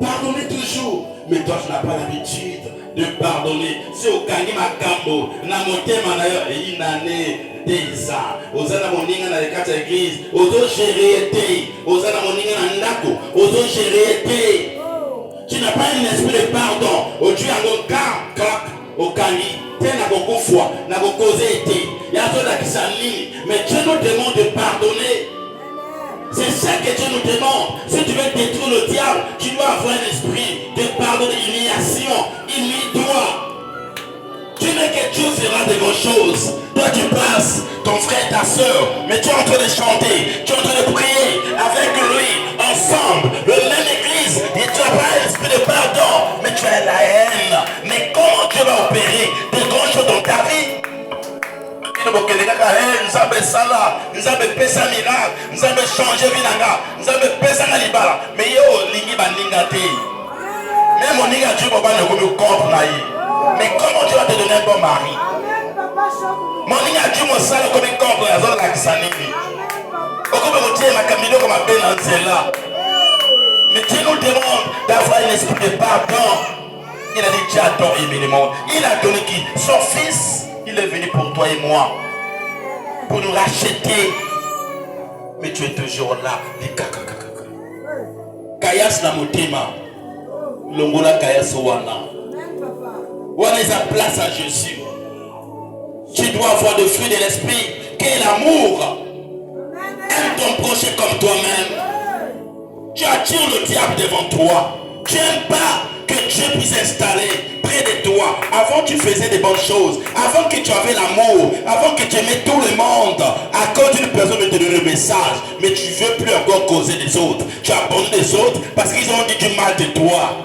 Speaker 1: Pardonnez toujours. Mais toi, tu n'as pas l'habitude de pardonner. C'est au Kani Makambo. Na motema na yo et une année des ans. Ozana moninga na lekata église. Ozo gérer été. Ozana moninga na ndako. Ozo gérer été. Tu n'as pas un esprit de pardon. Au Dieu a mon clap au Kani. T'es na beaucoup foi. Na beaucoup causé été. Yazo da kisani. Mais Dieu nous demande de pardonner. C'est ça que Dieu nous demande. Si tu veux détruire le diable, tu dois avoir un esprit de pardon, d'humiliation. Humilie-toi. Tu veux que Dieu fera de grandes choses. Toi tu passes, ton frère, ta soeur, mais tu es en train de chanter, tu es en train de prier avec lui, ensemble, le même église, et tu n'as pas un esprit de pardon, mais tu as la haine. Mais comment Dieu va opérer de grandes choses dans ta vie? Nous avons pesa miracle, nous avons changé vinanga, nous avons pesa libala, mais yo lingi bandinga te. Même mon ninga Dieu va nous comprendre. Mais comment Dieu va te donner un bon mari? Mon ninga Dieu me sale comme il comprend la zone de la Kisanini. Pourquoi vous dites ma camino comme un bénanzela? Mais Dieu nous demande d'avoir un esprit de pardon. Il a dit Dieu adore aimer le monde. Il a donné qui? Son fils. Il est venu pour toi et moi, pour nous racheter. Mais tu es toujours là. Kayas na motema. Longola kayas wana. Wana est sa place à Jésus. Tu dois avoir le fruit de l'esprit, qui est l'amour. Aime ton prochain comme toi-même. Tu attires le diable devant toi. Tu n'aimes pas que Dieu puisse s'installer près de toi. Avant tu faisais des bonnes choses. Avant que tu avais l'amour. Avant que tu aimais tout le monde. À cause d'une personne te donne un message. Mais tu ne veux plus encore causer des autres. Tu abandonnes les autres parce qu'ils ont dit du mal de toi.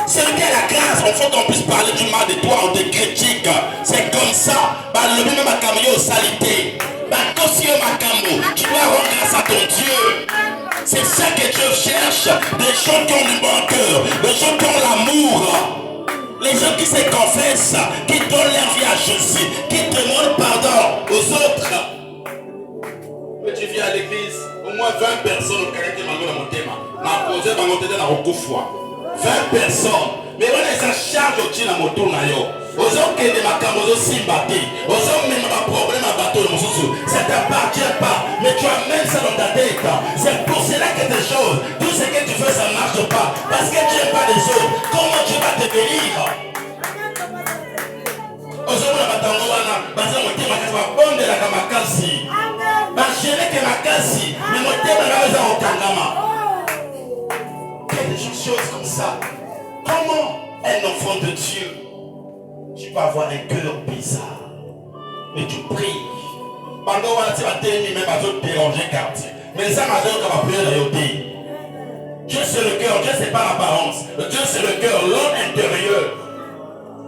Speaker 1: Celui qui a la grâce, il faut qu'on puisse parler du mal de toi, on te critique. C'est comme ça. Le même camio salité. Tu dois rendre grâce à ton Dieu. C'est ça que Dieu cherche. Des gens qui ont du bon cœur, des gens qui ont l'amour. Les gens qui se confessent, qui donnent leur vie à Jésus, qui demandent pardon aux autres. Mais tu viens à l'église, au moins 20 personnes au Canada qui m'ont dans mon thème. M'a posé dans mon thème dans beaucoup de fois. 20 personnes. Mais on les a chargé au-dessus de mon tour. Aux hommes qui ont des sympathie, aux hommes qui ont des problèmes à bateau, ça ne t'appartient pas. Mais tu amènes ça dans ta tête. C'est pour cela que tes choses, tout ce que tu fais, ça ne marche pas. Parce que tu n'es pas des autres. Comment tu vas te bénir? Aux hommes qui ont des problèmes à makasi. Mais mon thème est au Kangama. Quelque chose comme ça. Comment un enfant de Dieu, tu peux avoir un cœur bizarre, mais tu pries. Pendant que tu vas t'aimer, même à te déranger quartier. Mais ça m'a dit qu'on va prier de Dieu. Dieu c'est le cœur, Dieu c'est pas l'apparence. Dieu c'est le cœur, l'homme intérieur.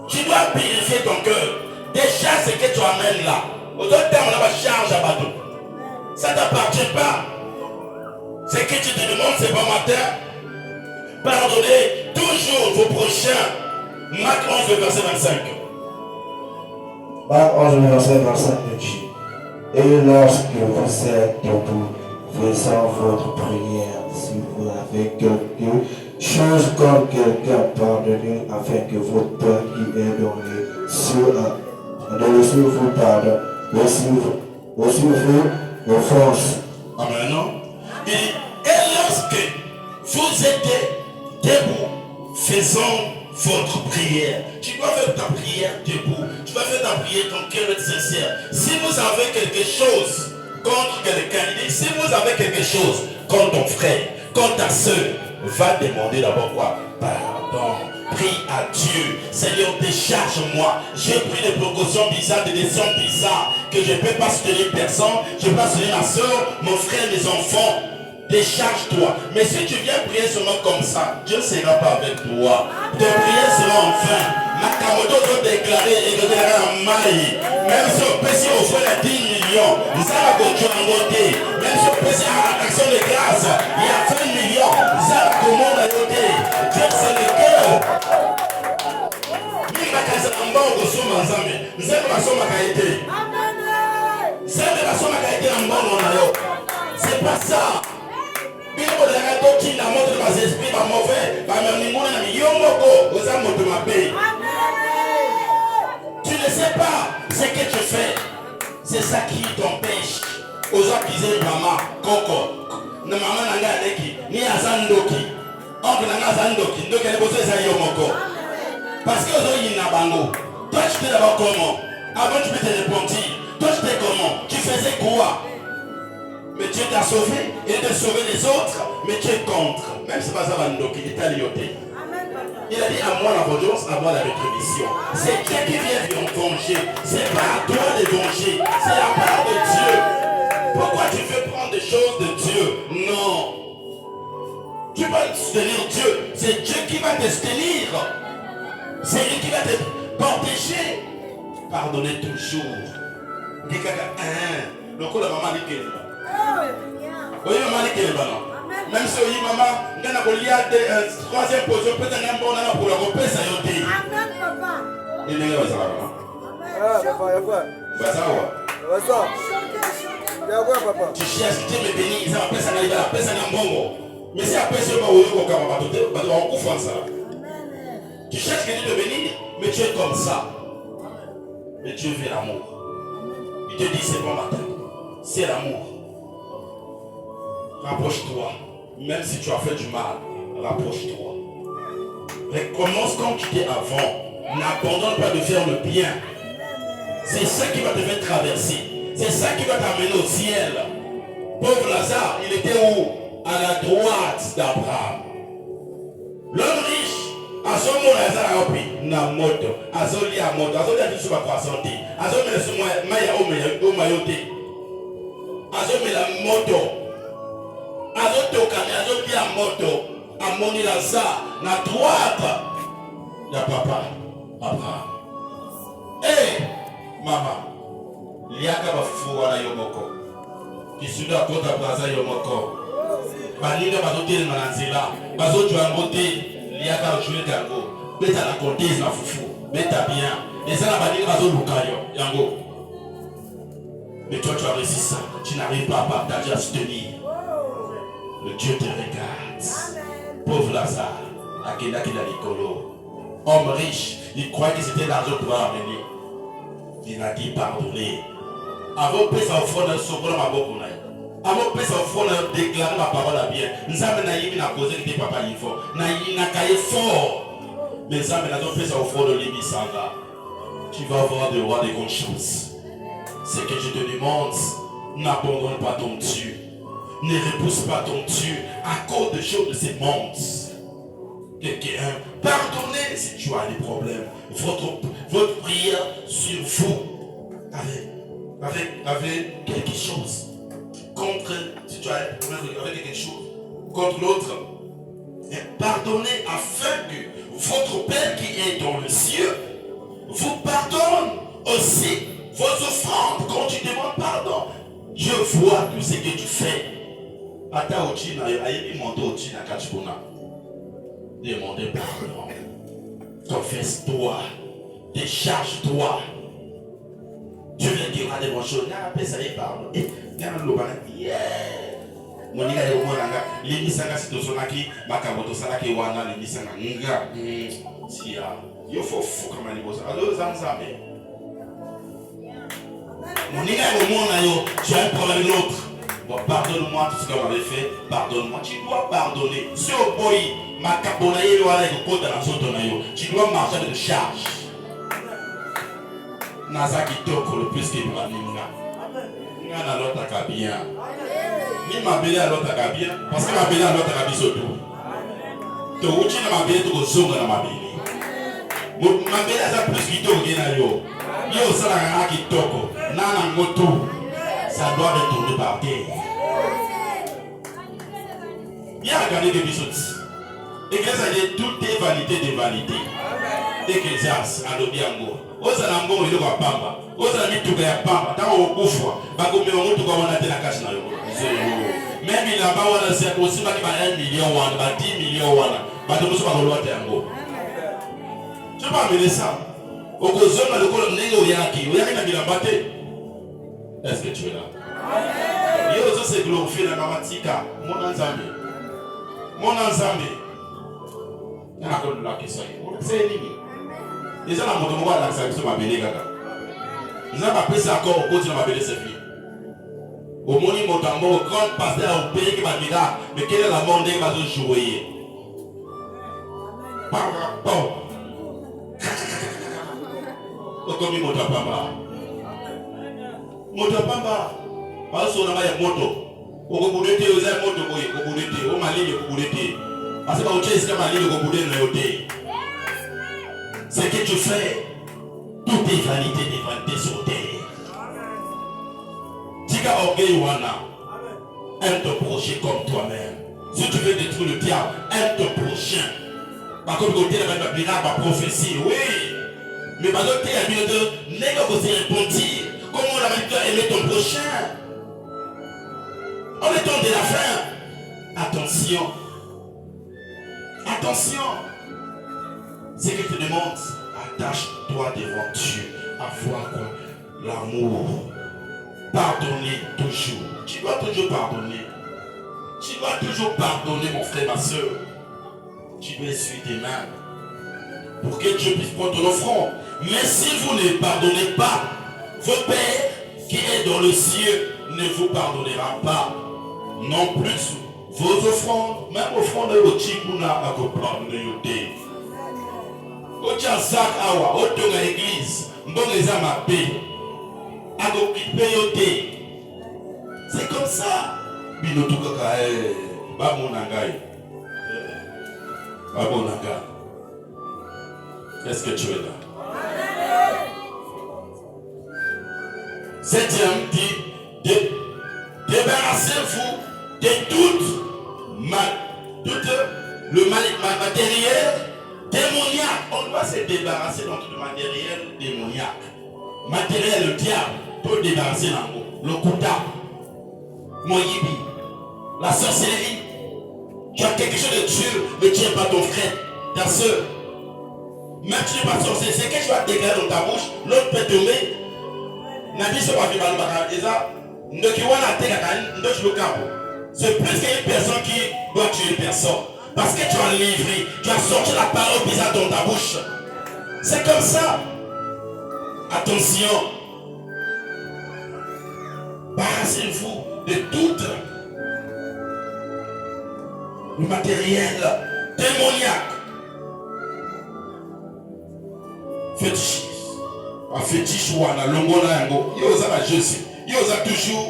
Speaker 1: Tu dois purifier ton cœur. Déjà ce que tu amènes là. Aux autres termes, on va charge à bateau. Ça ne t'appartient pas. Ce que tu te demandes, c'est bon matin. Pardonnez toujours vos prochains. Marc 11, verset 25.
Speaker 2: Marc 11, verset 25 dit: Et lorsque vous êtes debout, faisant votre prière, si vous avez quelque chose comme quelqu'un, pardonnez, afin que votre Père qui est dans les cieux vous pardonne, aussi vous offenses.
Speaker 1: Amen. Et lorsque vous êtes debout, faisant votre prière. Tu dois faire ta prière debout. Tu dois faire ta prière, ton cœur est sincère. Si vous avez quelque chose contre quelqu'un, il dit, si vous avez quelque chose contre ton frère, contre ta soeur, va demander d'abord quoi? Pardon. Prie à Dieu. Seigneur, décharge-moi. J'ai pris des précautions bizarres, des décisions bizarres, que je ne peux pas soutenir personne. Je ne peux pas soutenir ma soeur, mon frère, mes enfants. Décharge-toi. Mais si tu viens prier seulement comme ça, Dieu ne sera pas avec toi. Tes prières seront en vain. Nakamoto doit déclarer et déclarer en maille. Même si on peut s'y offrir les 10 millions, ça va continuer. Même si on peut s'y avoir l'action de grâce, il y a 20 millions, ça va commencer à côté. Dieu c'est le cœur. C'est pas ça. Tu ne sais pas ce que tu fais. C'est ça qui t'empêche. Aux gens qui disent maman, coco, ne maman n'a pas d'équipe, ni à Zandoki. Oncle n'a pas Zandoki, donc elle est posée ça yomoko. Parce que aux gens ils n'ont pas. Toi tu t'es d'abord comment? Avant tu peux te repentir. Toi tu t'es comment? Tu faisais quoi? Mais Dieu t'a sauvé, il t'a sauvé les autres, mais tu es contre. Même si c'est pas ça, il t'a lioté. Il a dit à moi la vengeance, à moi la rétribution. C'est Dieu qui vient venger. C'est pas à toi de venger, c'est la part de Dieu. Pourquoi tu veux prendre des choses de Dieu? Non. Tu vas soutenir Dieu. C'est Dieu qui va te soutenir. C'est lui qui va te protéger. Pardonnez toujours. Le coup de maman dit que oui, maman dit que même si oui, maman, nous avons une troisième position, peut-être un bon an pour le repère, ça y est. Amen, papa. Il n'est pas ça. Papa. Tu cherches, Dieu me bénit, ça va passer à la paix, ça n'a pas bon. Mais si après, c'est pas où il va on couvre ça. Tu cherches que Dieu te bénisse, mais tu es comme ça. Mais Dieu veut l'amour. Il te dit, c'est bon matin. C'est l'amour. Rapproche-toi. Même si tu as fait du mal, rapproche-toi. Recommence comme tu étais avant. N'abandonne pas de faire le bien. C'est ça qui va te faire traverser. C'est ça qui va t'amener au ciel. Pauvre Lazare, il était où? À la droite d'Abraham. L'homme riche, à son moment, Lazare a pris na moto. À son lit à moto. À son lit à tout sur ma croissance. À son lit à son maya au mayoté. À son lit à moto. À son lit à moto. À mon Lazare, na droite. Il y a papa, Abraham. Hé, maman. liaka bafufu wana yo moko kisuda kota braza yo moko baninga bazotelema na nzela bazojwa yango te liaka ojule yango beta na contese na fufu beta bien eza na baninga bazoluka yo yango. Mais toi tu as réussi ça, tu n'arrives pas à partager, à soutenir. Le Dieu te regarde. Pauvre Lazare, Akela Kila Nicolo, homme riche, il croyait que c'était l'argent pour amener. Il a dit pardonner. Avant de ça offrir un socle à ma boque, avant de ça offrir un déclarer ma parole à bien. Nous avons naïvi na cause que tes papa y font. Naïvi na cahier fort. Mais nous avons fait ça offrir de l'Ibisanga. Tu vas avoir des rois des grandes choses. C'est que je te demande, n'abandonne pas ton Dieu. Ne repousse pas ton Dieu à cause des choses de ce monde. Quelqu'un, pardonnez si tu as des problèmes. Votre prière sur vous avec quelque chose. Contre, si tu as un problème avec quelque chose, contre l'autre. Et pardonnez afin que votre Père qui est dans le ciel vous pardonne aussi vos offrandes. Quand tu demandes pardon, je vois tout ce que tu fais. Ata Ochina, ayebi monte Ochina Kachibuna. Demandez pardon. Confesse-toi. Décharge-toi. Tu viens dire à des bonnes choses. N'a pas ça y est pardon. Et n'a l'obana. Yeah. Monika yo monanga. Limisanga sitosonaki makamoto sanaki wana limisanga nga. Sia. Yo faut fou comme les boss. Alors zanzame. Monika yo monanga, tu as un problème avec l'autre. Bon, pardonne-moi tout ce qu'on avait fait, pardonne-moi. Tu dois pardonner. Si au boy, ma cabonaye, tu dois marcher avec de charge. Nazaki toko le plus qu'il va ninga. Ninga na l'autre bien. Ni ma belle à l'autre bien. Parce que ma belle à l'autre bien surtout. Tu uchi na ma belle tu zonga na ma belle. Ma belle a plus qu'il toko na yo. Yo sala na ki toko. Nana ngoto. Ça doit retourner par terre. Bien regardez des bisous. Église a dit tout est vanité des vanités. Ecclésias a l'objet en gros. Osalambo il va pamba. Osalami tout ya pamba. Tant au bouffe. Bagomé on tout comme on a été la cache na yo. Même il a pas on a c'est aussi pas qui va 1 million wana, ba 10 millions wana. Ba de muso ba ko lote yango. Tu vas amener ça. Okozonga le kolo ndenge oyaki. Oyaki na bilambate. Est-ce que tu es là? Yo zo se glorifier na mamatika. Mon Nzambe. Mon Nzambe. Na ko la question. C'est nini? Déjà la moto moko la ça sur ma belle kaka. Nzamba pesa encore au côté na ma belle c'est fini. Au moni motambo grand pasteur au pays qui va dire mais quelle est la monde qui va jouer? Bon. Okomi motapamba. Moto pamba baso na ya moto okobudete oza moto boye okobudete o malili okobudete parce que ochesi kama malili okobudete na yote. Ce que tu fais tout est vanité sur terre. Tika orgueil wana aime ton prochain comme toi-même. Si tu veux détruire le diable, aime ton prochain. Par contre côté la Bible va prophétie oui mais par contre il y a bien de négocier répondre. Comment on a aimé ton prochain? En étant de la fin. Attention. Attention. Ce que je te demande, attache-toi devant Dieu. Avoir quoi? L'amour. Pardonner toujours. Tu dois toujours pardonner. Tu dois toujours pardonner mon frère, ma soeur. Tu dois essuyer tes mains. Pour que Dieu puisse prendre ton offrande. Mais si vous ne pardonnez pas, votre Père qui est dans le ciel ne vous pardonnera pas. Non plus vos offrandes, même offrandes de l'Ochikuna à vous pardonner. Ochazak awa, otonga église, mbongeza mabe, à t'occuper yote. C'est comme ça. Binotukaka, bamonangai. Babonanga. Est-ce que tu es là? Septième dit, débarrassez-vous de tout le matériel démoniaque. On doit se débarrasser de tout le matériel démoniaque. Matériel, le diable. tout débarrasser le kouta, Moyibi, la sorcellerie. Tu as quelque chose de dur, ne tiens pas ton frère, ta soeur. Même si tu n'es pas sorcier, c'est que tu vas déclarer dans ta bouche, l'autre peut tomber. C'est plus qu'une personne qui doit tuer une personne. Parce que tu as livré, tu as sorti la parole bizarre dans ta bouche. C'est comme ça. Attention. Barrassez-vous de tout le matériel démoniaque. Fétiche. Un fétiche ou un longo na yango. Yoza la jeuse. Yoza toujours.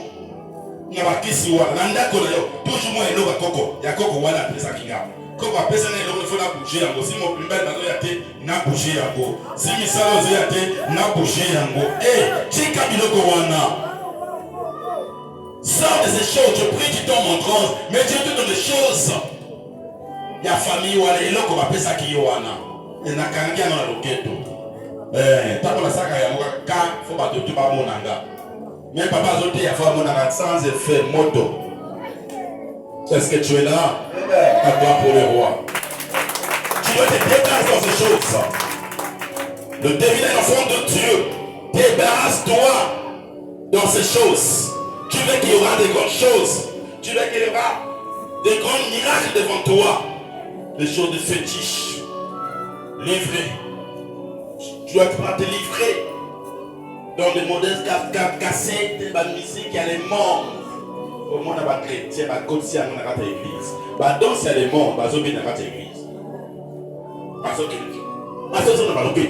Speaker 1: N'aba kisi wa. Nanda kola yo. Toujours moi elo koko. Ya koko wana pesa kinga. Koko apesa na elo faut na bouger yango. Si mon primaire bazo yate na bouger yango. Si misalo zo yate na bouger yango. Eh, tika biloko wana. Sors de ces choses, je prie du temps mon trans, mais Dieu te donne des choses. Il y a famille ou il y a un peu ça qui est wana. Il y a un qui est dans le ghetto. Tant que ça il y a un cas, il faut pas te tuer mon anga. Mais papa zoté il y a fait mon anga sans effet moto. Est-ce que tu es là? À toi pour le roi. Tu dois te débarrasser dans ces choses. Le devinez l'enfant de Dieu. Débarrasse-toi dans ces choses. Tu veux qu'il y aura des grandes choses. Tu veux qu'il y aura des grands miracles devant toi. Des choses de fétiche. Livré. Tu dois pas te livrer dans des modèles cassettes, des musiques, il y a les morts. Au monde, il y a des chrétiens, il y a des côtiers, il y a des églises. Donc, s'il y a des morts, il y a des églises. Parce que c'est un peu de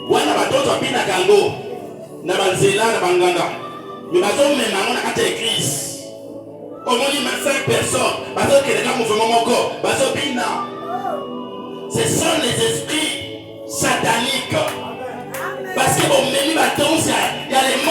Speaker 1: ouais, il y a d'autres qui sont Kango. Il y a des Zéla, il y a des Nganga. Mais il y a des églises. Au moins, il y a 5 personnes. Parce que les gens mouvement encore. Ce sont les esprits sataniques. Parce que bon, il y a les